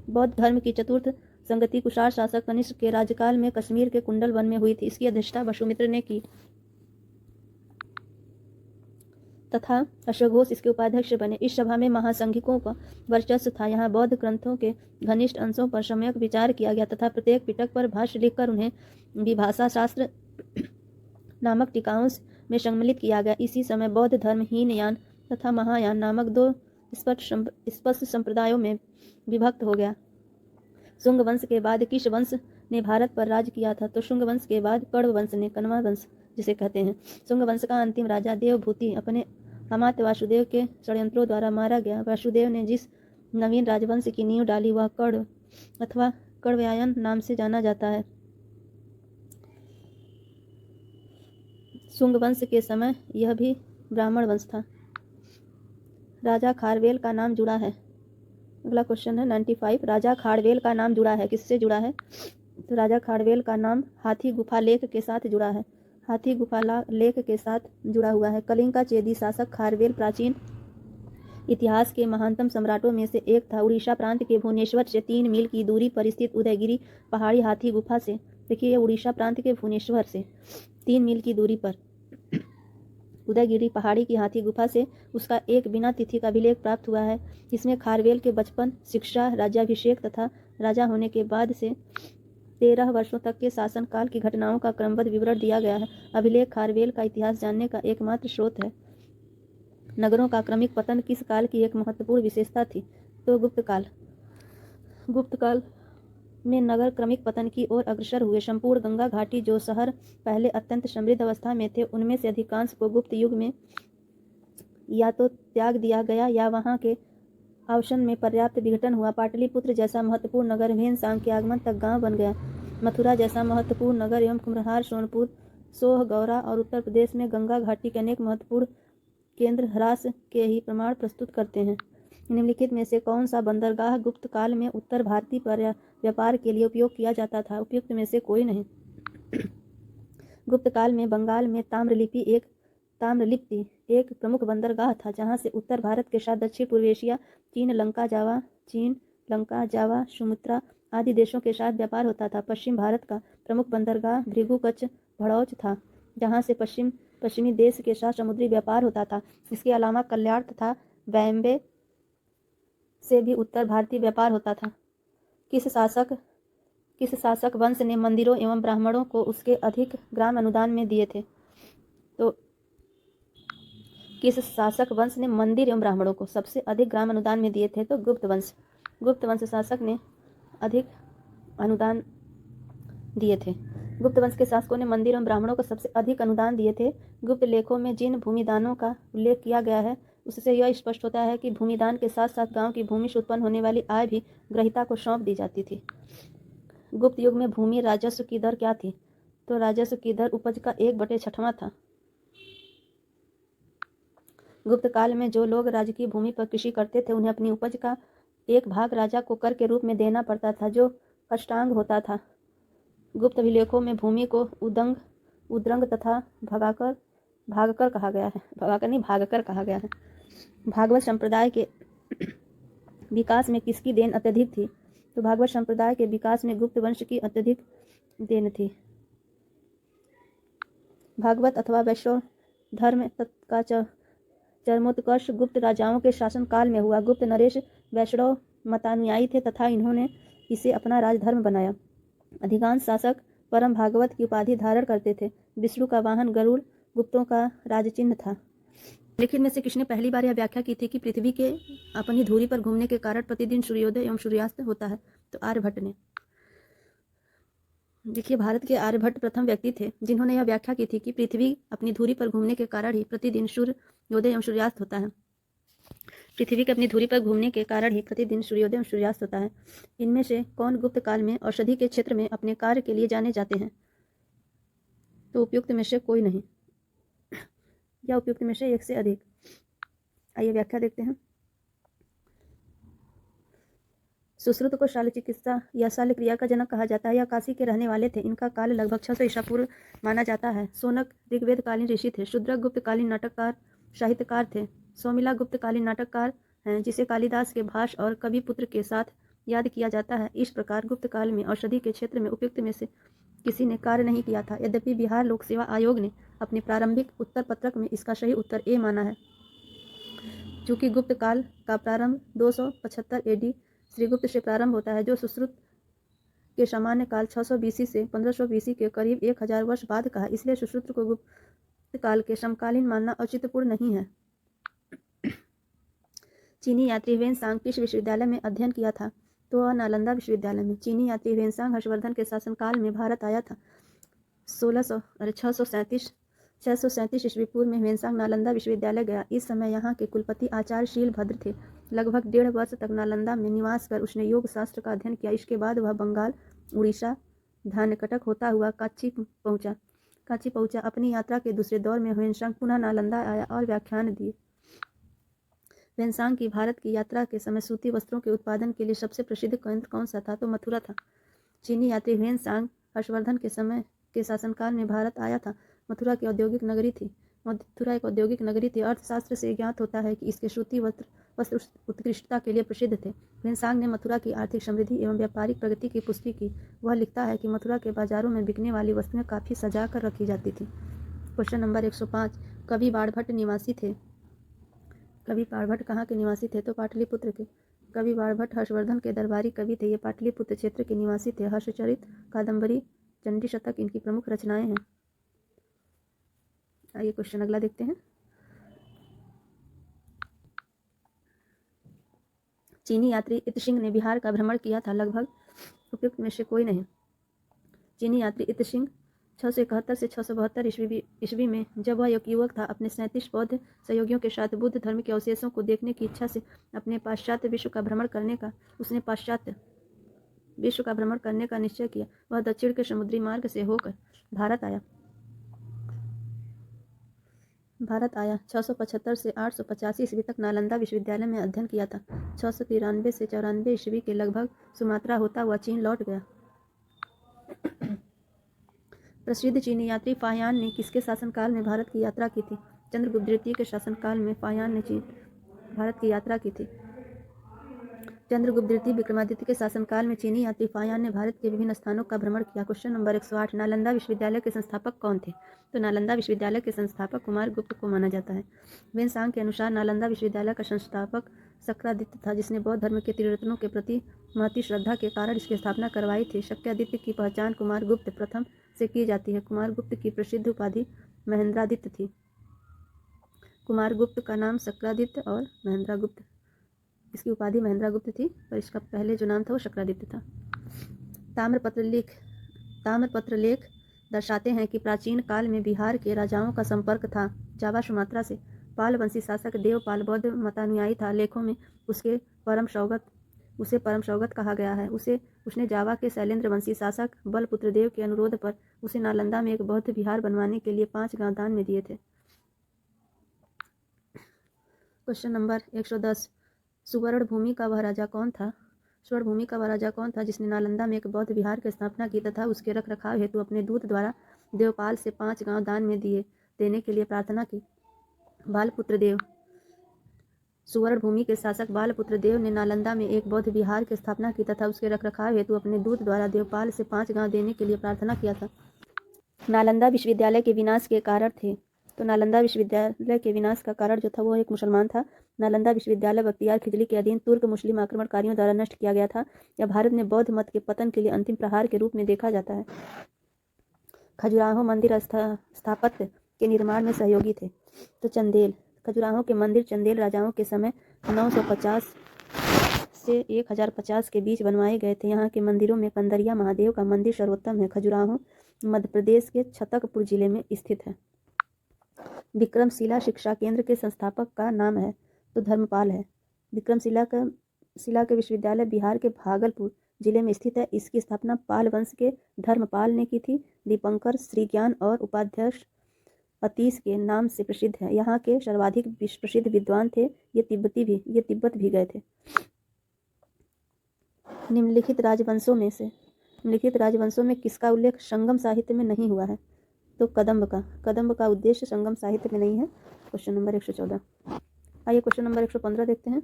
बौद्ध धर्म की चतुर्थ संगति कुषाण शासक कनिष्क के राज्यकाल में कश्मीर के कुंडल वन में हुई थी। इसकी अध्यक्षता वसुमित्र ने की तथा अश्वघोष इसके उपाध्यक्ष बने। इस सभा में महासंघिकों का वर्चस्व था। यहाँ बौद्ध ग्रंथों के घनिष्ठ अंशों पर सम्यक विचार किया गया तथा प्रत्येक पिटक पर भाष्य लिखकर उन्हें विभाषा शास्त्र नामक टीकाओं में सम्मिलित किया गया। इसी समय बौद्ध धर्म हीनयान तथा महायान नामक 2 स्पष्ट संप्रदायों में विभक्त हो गया। शुंग वंश के बाद किस वंश ने भारत पर राज किया था? तो शुंग वंश के बाद कण्व वंश ने, कण्वा वंश जिसे कहते हैं। शुंग वंश का अंतिम राजा देवभूति अपने अमात्य वासुदेव के षड्यंत्रों द्वारा मारा गया। वासुदेव ने जिस नवीन राजवंश की नींव डाली वह कण्व अथवा कण्वायन नाम से जाना जाता है। शुंग वंश के समय यह भी ब्राह्मण वंश था। राजा खारवेल का नाम जुड़ा है। अगला क्वेश्चन है 95। राजा खारवेल का नाम जुड़ा है, किससे जुड़ा है? तो राजा खारवेल का नाम हाथी गुफा लेख के साथ जुड़ा है। हाथी गुफा लेख के साथ जुड़ा हुआ है। कलिंग का चेदी शासक खारवेल प्राचीन इतिहास के महानतम सम्राटों में से एक था। उड़ीसा प्रांत के भुवनेश्वर से 3 मील की दूरी पर स्थित उदयगिरी पहाड़ी हाथी गुफा से, देखिए ये उड़ीसा प्रांत के भुवनेश्वर से 3 मील की दूरी पर उदयगिरी पहाड़ी की हाथी गुफा से उसका एक बिना तिथि का अभिलेख प्राप्त हुआ है। इसमें खारवेल के बचपन, शिक्षा, राज्याभिषेक तथा राजा होने के बाद से 13 वर्षों तक के शासनकाल की घटनाओं का क्रमबद्ध विवरण दिया गया है। अभिलेख खारवेल का इतिहास जानने का एकमात्र स्रोत है। नगरों का क्रमिक पतन किस काल की एक महत्वपूर्ण विशेषता थी? तो गुप्त काल में नगर क्रमिक पतन की ओर अग्रसर हुए। संपूर्ण गंगा घाटी जो शहर पहले अत्यंत समृद्ध अवस्था में थे, उनमें से अधिकांश को गुप्त युग में या तो त्याग दिया गया या वहां के अवसन में पर्याप्त विघटन हुआ। पाटलिपुत्र जैसा महत्वपूर्ण नगर भीमसांग के आगमन तक गांव बन गया। मथुरा जैसा महत्वपूर्ण नगर एवं कुम्हरार, सोनपुर, सोह, गौरा और उत्तर प्रदेश में गंगा घाटी के अनेक महत्वपूर्ण केंद्र ह्रास के ही प्रमाण प्रस्तुत करते हैं। निम्नलिखित में से कौन सा बंदरगाह गुप्त काल में उत्तर भारतीय व्यापार के लिए उपयोग किया जाता था? उपयुक्त में से कोई नहीं। गुप्त काल में बंगाल में ताम्रलिप्ति एक प्रमुख बंदरगाह था, जहां से उत्तर भारत के साथ दक्षिण पूर्व एशिया, चीन, लंका, जावा, सुमात्रा आदि देशों के साथ व्यापार होता था। पश्चिम भारत का प्रमुख बंदरगाह भृगुकच्छ भड़ौच था, जहां से पश्चिमी देश के साथ समुद्री व्यापार होता था। इसके अलावा कल्याण तथा बॉम्बे से भी उत्तर भारतीय व्यापार होता था। किस शासक वंश ने मंदिरों एवं ब्राह्मणों को उसके अधिक ग्राम अनुदान में दिए थे? तो किस शासक वंश ने मंदिर एवं ब्राह्मणों को सबसे अधिक ग्राम अनुदान में दिए थे? तो गुप्त वंश शासक ने अधिक अनुदान दिए थे। गुप्त वंश के शासकों ने मंदिर एवं ब्राह्मणों को सबसे अधिक अनुदान दिए थे। गुप्त लेखों में जिन भूमिदानों का उल्लेख किया गया है उससे यह स्पष्ट होता है कि भूमिदान के साथ साथ गांव की भूमि से उत्पन्न होने वाली आय भी ग्रहिता को सौंप दी जाती थी। गुप्त युग में भूमि राजस्व की दर क्या थी? तो राजस्व की दर उपज का 1/6वां था। गुप्त काल में जो लोग राजकीय भूमि पर कृषि करते थे उन्हें अपनी उपज का एक भाग राजा को कर के रूप में देना पड़ता था, जो कष्टांग होता था। गुप्त अभिलेखों में भूमि को उद्रंग तथा भगाकर भागकर कहा गया है, भगाकर नहीं, भागकर कहा गया है। भागवत संप्रदाय के विकास में किसकी देन अत्यधिक थी? तो भागवत संप्रदाय के विकास में गुप्त वंश की अत्यधिक देन थी। भागवत अथवा वैष्णव धर्म का चरमोत्कर्ष गुप्त राजाओं के शासनकाल में हुआ। गुप्त नरेश वैष्णव मतानुयायी थे तथा इन्होंने इसे अपना राजधर्म बनाया। अधिकांश शासक परम भागवत की उपाधि धारण करते थे। विष्णु का वाहन गरुड़ गुप्तों का राजचिन्ह था। लेकिन में से किसने पहली बार यह व्याख्या की थी कि पृथ्वी के अपनी धुरी पर घूमने के कारण प्रतिदिन सूर्योदय एवं सूर्यास्त होता है? तो आर्यभट्ट ने। देखिए, भारत के आर्यभट्ट प्रथम व्यक्ति थे जिन्होंने यह व्याख्या की थी कि पृथ्वी अपनी धुरी पर घूमने के कारण ही प्रतिदिन सूर्योदय एवं सूर्यास्त होता है। पृथ्वी के अपनी धुरी पर घूमने के कारण ही प्रतिदिन सूर्योदय एवं सूर्यास्त होता है। इनमें से कौन गुप्त काल में औषधि के क्षेत्र में अपने कार्य के लिए जाने जाते हैं? तो उपयुक्त में से कोई नहीं, या उपयुक्त में से एक से अधिक। आइए व्याख्या देखते हैं। सुश्रुत को शाल्य चिकित्सा या शाल्य क्रिया का जनक कहा जाता है। यह काशी के रहने वाले थे। इनका काल लगभग 600 ईसा पूर्व माना जाता है। सोनक ऋग्वेद कालीन ऋषि थे। शूद्रक गुप्त कालीन नाटककार साहित्यकार थे। सौमिला गुप्त कालीन नाटककार हैं जिसे कालिदास के भाष और कवि पुत्र के साथ याद किया जाता है। इस प्रकार गुप्त काल में औषधि के क्षेत्र में उपयुक्त में से किसी ने कार्य नहीं किया था। यद्यपि बिहार लोक सेवा आयोग ने अपने प्रारंभिक उत्तर पत्रक में इसका सही उत्तर ए माना है। चूंकि गुप्त काल का प्रारंभ 275 एडी श्रीगुप्त से प्रारंभ होता है, जो सुश्रुत के सामान्य काल 600 बीसी से 1500 बीसी के करीब 1000 वर्ष बाद का है, इसलिए सुश्रुत को गुप्त काल के समकालीन मानना औचित्यपूर्ण नहीं है। चीनी यात्री ह्वेनसांग किस विश्वविद्यालय में अध्ययन किया था? तो वह नालंदा विश्वविद्यालय में। चीनी यात्री ह्वेनसांग हर्षवर्धन के शासनकाल में भारत आया था। 637 ईस्वी पूर्व में ह्वेनसांग नालंदा विश्वविद्यालय गया। इस समय यहाँ के कुलपति आचार्य शीलभद्र थे। लगभग 1.5 वर्ष तक नालंदा में निवास कर उसने योग शास्त्र का अध्ययन किया। इसके बाद वह बंगाल, उड़ीसा, धान्यकटक होता हुआ कांची पहुंचा। अपनी यात्रा के दूसरे दौर में ह्वेनसांग पुनः नालंदा आया और व्याख्यान दिए। ह्वेनसांग की भारत की यात्रा के समय सूती वस्त्रों के उत्पादन के लिए सबसे प्रसिद्ध केंद्र कौन सा था? तो मथुरा था। चीनी यात्री ह्वेनसांग हर्षवर्धन के समय के शासनकाल में भारत आया था। मथुरा की औद्योगिक नगरी थी। मथुरा एक औद्योगिक नगरी थी। अर्थशास्त्र से ज्ञात होता है कि इसके सूती वस्त्र उत्कृष्टता के लिए प्रसिद्ध थे। ह्वेनसांग ने मथुरा की आर्थिक समृद्धि एवं व्यापारिक प्रगति की पुष्टि की। वह लिखता है कि मथुरा के बाजारों में बिकने वाली वस्तुएं काफ़ी सजा कर रखी जाती थी। Question number 105। कवि बाणभट्ट निवासी थे। कवि बाणभट्ट कहाँ के निवासी थे? तो पाटलिपुत्र के। कवि बाणभट्ट हर्षवर्धन के दरबारी कवि थे। ये पाटलिपुत्र क्षेत्र के निवासी थे। हर्षचरित, कादम्बरी, चंडी शतक इनकी प्रमुख रचनाएं हैं। आइए क्वेश्चन अगला देखते हैं। चीनी यात्री इतसिंह ने बिहार का भ्रमण किया था। लगभग उपयुक्त में से कोई नहीं। चीनी यात्री इतसिंह 671 से 672 ईस्वी में जब वह एक युवक था, अपने 37 बौद्ध सहयोगियों के साथ बुद्ध धर्म के अवशेषों को देखने की इच्छा से उसने पाश्चात्य विश्व का भ्रमण करने का निश्चय किया। वह दक्षिण के समुद्री मार्ग से होकर भारत आया। 675 से 885 ईस्वी तक नालंदा विश्वविद्यालय में अध्ययन किया था। 693 से 94 ईस्वी के लगभग सुमात्रा होता हुआ चीन लौट गया। प्रसिद्ध चीनी यात्री फाहियान ने किसके शासनकाल में भारत की यात्रा की थी? चंद्रगुप्त द्वितीय के शासनकाल में फाहियान ने भारत की यात्रा की थी। चंद्रगुप्त द्वितीय विक्रमादित्य के शासनकाल में चीनी यात्री फाहियान ने भारत के विभिन्न स्थानों का भ्रमण किया। Question number 108। नालंदा विश्वविद्यालय के संस्थापक कौन थे? तो नालंदा विश्वविद्यालय के संस्थापक कुमार गुप्त को माना जाता है। ह्वेनसांग के अनुसार नालंदा विश्वविद्यालय का संस्थापक शक्रादित्य था, जिसने बौद्ध धर्म के त्रिरत्नों के प्रति महती श्रद्धा के कारण इसकी स्थापना करवाई थी। शक्रादित्य की पहचान कुमार गुप्त प्रथम से की जाती है। कुमार गुप्त की प्रसिद्ध उपाधि महेंद्रादित्य थी। कुमार गुप्त का नाम शक्रादित्य और महेंद्रगुप्त, इसकी उपाधि महेंद्रगुप्त थी, पर इसका पहले जो नाम था वो शक्रादित्य था। ताम्रपत्र लेख दर्शाते हैं कि प्राचीन काल में बिहार के राजाओं का संपर्क था जावा सुमात्रा से। पाल वंशी शासक देवपाल बौद्ध मतानुयायी था। लेखों में उसे परम सौगत कहा गया है। उसने जावा के शैलेंद्र वंशी शासक बलपुत्र देव के अनुरोध पर उसे नालंदा में एक बौद्ध विहार बनवाने के लिए 5 गांव दान में दिए थे। Question number 110। सुवर्णभूमि का वह राजा कौन था? स्वर्णभूमि का वह राजा कौन था जिसने नालंदा में एक बौद्ध विहार की स्थापना की तथा उसके रख रखाव हेतु अपने दूत द्वारा देवपाल से 5 गांव दान में दिए? देने के लिए प्रार्थना की। बालपुत्र देव सुवर्ण भूमि के शासक बालपुत्र देव ने नालंदा में एक बौद्ध विहार की स्थापना की तथा उसके रखरखाव हेतु अपने दूत द्वारा देवपाल से 5 गांव देने के लिए प्रार्थना किया था। नालंदा विश्वविद्यालय के विनाश के कारण थे। तो नालंदा विश्वविद्यालय के विनाश का कारण जो था वो एक मुसलमान था। नालंदा विश्वविद्यालय बख्तियार खिजली के अधीन तुर्क मुस्लिम आक्रमणकारियों द्वारा नष्ट किया गया था। यह भारत में बौद्ध मत के पतन के लिए अंतिम प्रहार के रूप में देखा जाता है। खजुराहो मंदिर स्थापत्य के निर्माण में सहयोगी थे। तो चंदेल खजुराहो के मंदिर चंदेल राजाओं के समय 950 से 1050 के बीच बनवाए गए थे। यहाँ के मंदिरों में कंदरिया महादेव का मंदिर सर्वोत्तम है। खजुराहो मध्य प्रदेश के छतरपुर जिले में स्थित है। विक्रमशिला शिक्षा केंद्र के संस्थापक का नाम है तो धर्मपाल है। विक्रमशिला के विश्वविद्यालय बिहार के भागलपुर जिले में स्थित है। इसकी स्थापना पाल वंश के धर्मपाल ने की थी। दीपंकर श्रीज्ञान और उपाध्यक्ष अतीश के नाम से प्रसिद्ध है। यहाँ के सर्वाधिक प्रसिद्ध विद्वान थे। ये तिब्बत भी गए थे। निम्नलिखित राजवंशों में किसका उल्लेख संगम साहित्य में नहीं हुआ है? तो कदम्ब का उद्देश्य संगम साहित्य में नहीं है। Question number 114। आइए क्वेश्चन नंबर 115 देखते हैं।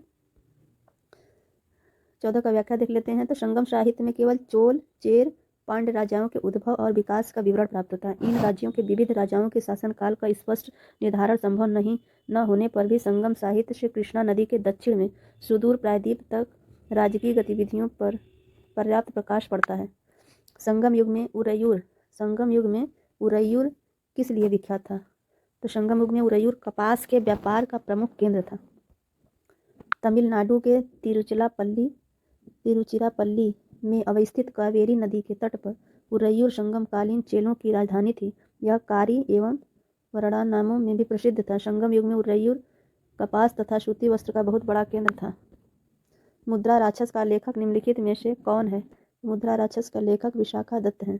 14 का व्याख्या देख लेते हैं। तो संगम साहित्य में केवल चोल, चेर, पांड्य राजाओं के उद्भव और विकास का विवरण प्राप्त होता है। इन राज्यों के विविध राजाओं के शासनकाल का स्पष्ट निर्धारण संभव न होने पर भी संगम साहित्य से कृष्णा नदी के दक्षिण में सुदूर प्रायद्वीप तक राजकीय गतिविधियों पर पर्याप्त प्रकाश पड़ता है। संगम युग में उरैयूर किस लिए विख्यात था? तो संगम युग में उरैयूर कपास के व्यापार का प्रमुख केंद्र था। तमिलनाडु के तिरुचिरापल्ली में अवस्थित कावेरी नदी के तट पर उरैयूर संगमकालीन चेलों की राजधानी थी। यह कारी एवं वरड़ा नामों में भी प्रसिद्ध था। संगम युग में उरैयूर कपास तथा सूती वस्त्र का बहुत बड़ा केंद्र था। मुद्रा राक्षस का लेखक निम्नलिखित में से कौन है? मुद्रा राक्षस का लेखक विशाखा दत्त हैं।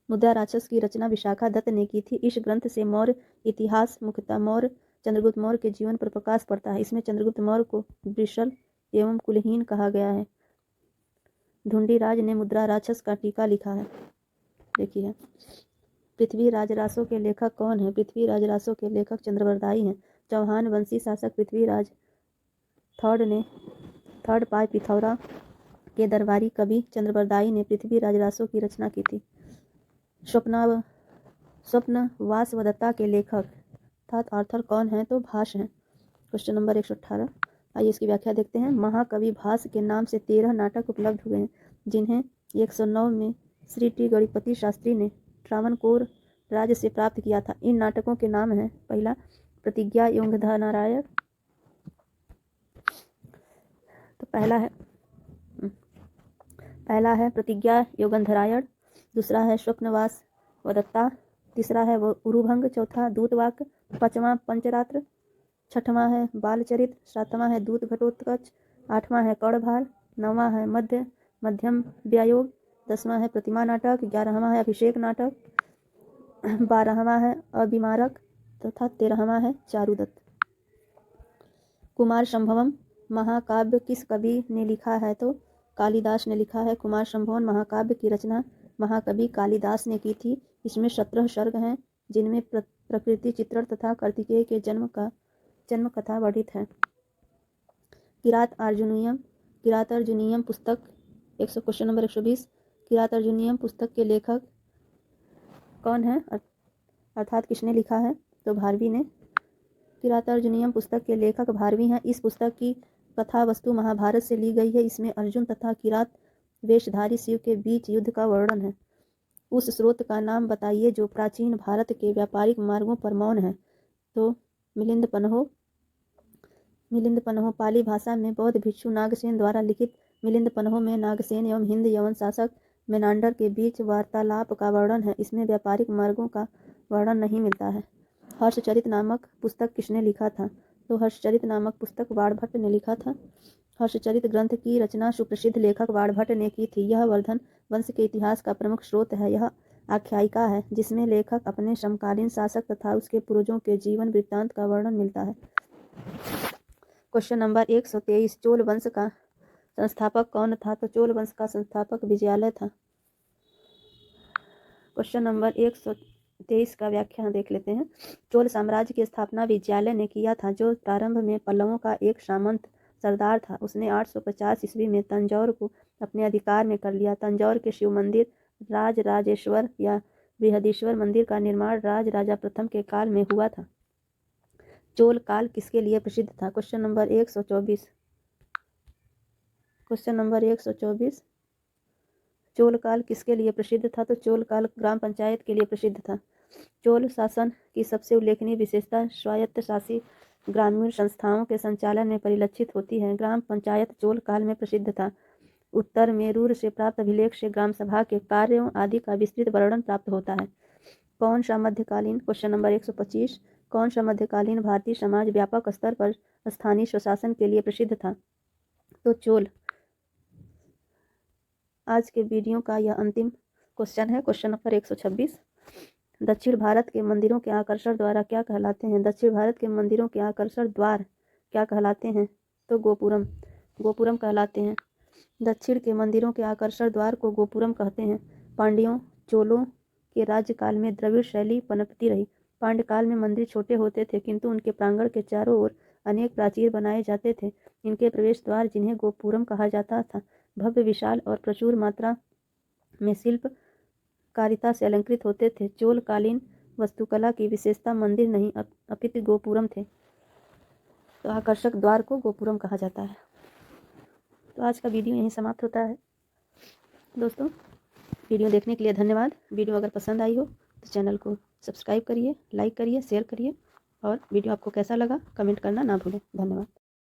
मुद्रा राक्षस की रचना विशाखा दत्त ने की थी। इस ग्रंथ से मौर्य इतिहास मुख्यतः चंद्रगुप्त मौर्य के जीवन पर प्रकाश पड़ता है। इसमें चंद्रगुप्त मौर्य को वृषल एवं कुलहीन कहा गया है। ढूंढीराज ने मुद्रा राक्षस का टीका लिखा है। देखिए, पृथ्वीराज रासो के लेखक कौन है? पृथ्वीराज रासो के लेखक चंद्रवरदाई हैं। चौहान वंशी शासक पृथ्वीराज थर्ड पाल पिथौरा के दरबारी कवि चंद्रवरदाई ने पृथ्वीराज रासो की रचना की थी। स्वप्नवासवदत्ता के लेखक अर्थात ऑर्थर कौन है? तो भास हैं। Question number 118। आइए इसकी व्याख्या देखते हैं। महाकवि भास के नाम से 13 नाटक उपलब्ध हुए हैं, जिन्हें 109 में श्री टी गणपति शास्त्री ने ट्रावणकोर राज्य से प्राप्त किया था। इन नाटकों के नाम हैं। पहला प्रतिज्ञा योगंधरायण, तो पहला है प्रतिज्ञा योगंधरायण, दूसरा है स्वप्नवास वदत्ता, तीसरा है उरुभंग, चौथा दूतवाक, पांचवा पंचरात्र, छठवां है बालचरित, सातवां है दूत घटोत्कच, आठवां है कौड़भार, नौवां है मध्यम व्यायोग, 10वां है प्रतिमा नाटक, 11वां है अभिषेक नाटक, 12वां है अभिमारक तथा 13वां है चारुदत्त। कुमार संभवम महाकाव्य किस कवि ने लिखा है? तो कालिदास ने लिखा है। कुमार संभवम महाकाव्य की रचना महाकवि कालिदास ने की थी। इसमें 17 सर्ग हैं, जिनमें प्रकृति चित्रण तथा कार्तिकेय के जन्म कथा वर्णित है। किरात अर्जुनीयम पुस्तक क्वेश्चन नंबर 120। किरात अर्जुनीयम पुस्तक के लेखक कौन है अर्थात किसने लिखा है? तो भारवी ने। किरात अर्जुनीयम पुस्तक के लेखक भारवी हैं। इस पुस्तक की कथा वस्तु महाभारत से ली गई है। इसमें अर्जुन तथा किरात वेशधारी शिव के बीच युद्ध का वर्णन है। उस स्रोत का नाम बताइए जो प्राचीन भारत के व्यापारिक मार्गों पर मौन है। तो मिलिंद पन्हो पाली भाषा में बौद्ध भिक्षु नागसेन द्वारा लिखित मिलिंद पन्हो में नागसेन एवं हिंद यवन शासक मेनांडर के बीच वार्तालाप का वर्णन है। इसमें व्यापारिक मार्गों का वर्णन नहीं मिलता है। हर्षचरित नामक पुस्तक किसने लिखा था? तो हर्षचरित नामक पुस्तक वाणभट्ट ने लिखा था। हर्षचरित ग्रंथ की रचना सुप्रसिद्ध लेखक वाणभट्ट ने की थी। यह वर्धन वंश के इतिहास का प्रमुख स्रोत है। यह आख्यायिका है जिसमें लेखक अपने समकालीन शासक तथा उसके पूर्वजों के जीवन वृत्तांत का वर्णन मिलता है। Question number 123। चोल वंश का संस्थापक कौन था? तो चोल वंश का संस्थापक विजयालय था। क्वेश्चन नंबर 23 का व्याख्या देख लेते हैं। चोल साम्राज्य की स्थापना विजयालय ने किया था, जो प्रारंभ में पल्लवों का एक सामंत सरदार था। उसने 850 ईस्वी में तंजौर को अपने अधिकार में कर लिया। तंजौर के शिव मंदिर, राजराजेश्वर या बृहदीश्वर मंदिर का निर्माण राजा प्रथम के काल में हुआ था। चोल काल किसके लिए प्रसिद्ध था? Question number 124। Question number 124, Chola काल किसके लिए प्रसिद्ध था? तो चोल काल ग्राम पंचायत के लिए प्रसिद्ध था। चोल शासन की सबसे उल्लेखनीय विशेषता स्वायत्तशासी ग्रामीण संस्थाओं के संचालन में परिलक्षित होती है। ग्राम पंचायत चोल काल में प्रसिद्ध था। उत्तर में रूर से प्राप्त अभिलेख से ग्राम सभा के कार्यों आदि का विस्तृत वर्णन प्राप्त होता है। कौन सा मध्यकालीन, क्वेश्चन नंबर 125, कौन सा मध्यकालीन भारतीय समाज व्यापक स्तर पर स्थानीय स्वशासन के लिए प्रसिद्ध था? तो चोल। आज के वीडियो का यह अंतिम क्वेश्चन है, क्वेश्चन नंबर 126। दक्षिण भारत के मंदिरों के आकर्षण द्वारा क्या कहलाते हैं? दक्षिण भारत के मंदिरों के आकर्षण द्वार क्या कहलाते हैं? तो गोपुरम, गोपुरम कहलाते हैं। दक्षिण के मंदिरों के आकर्षण द्वार को गोपुरम कहते हैं। पांड्यों, चोलों के राज्यकाल में द्रविड़ शैली पनपती रही। पांड्यकाल में मंदिर छोटे होते थे, किंतु उनके प्रांगण के चारों ओर अनेक प्राचीर बनाए जाते थे। इनके प्रवेश द्वार, जिन्हें गोपुरम कहा जाता था, भव्य, विशाल और प्रचुर मात्रा में शिल्प कारिता से अलंकृत होते थे। चोलकालीन वास्तुकला की विशेषता मंदिर नहीं अपितु गोपुरम थे। तो आकर्षक द्वार को गोपुरम कहा जाता है। तो आज का वीडियो यहीं समाप्त होता है। दोस्तों, वीडियो देखने के लिए धन्यवाद। वीडियो अगर पसंद आई हो तो चैनल को सब्सक्राइब करिए, लाइक करिए, शेयर करिए और वीडियो आपको कैसा लगा कमेंट करना ना भूलें। धन्यवाद।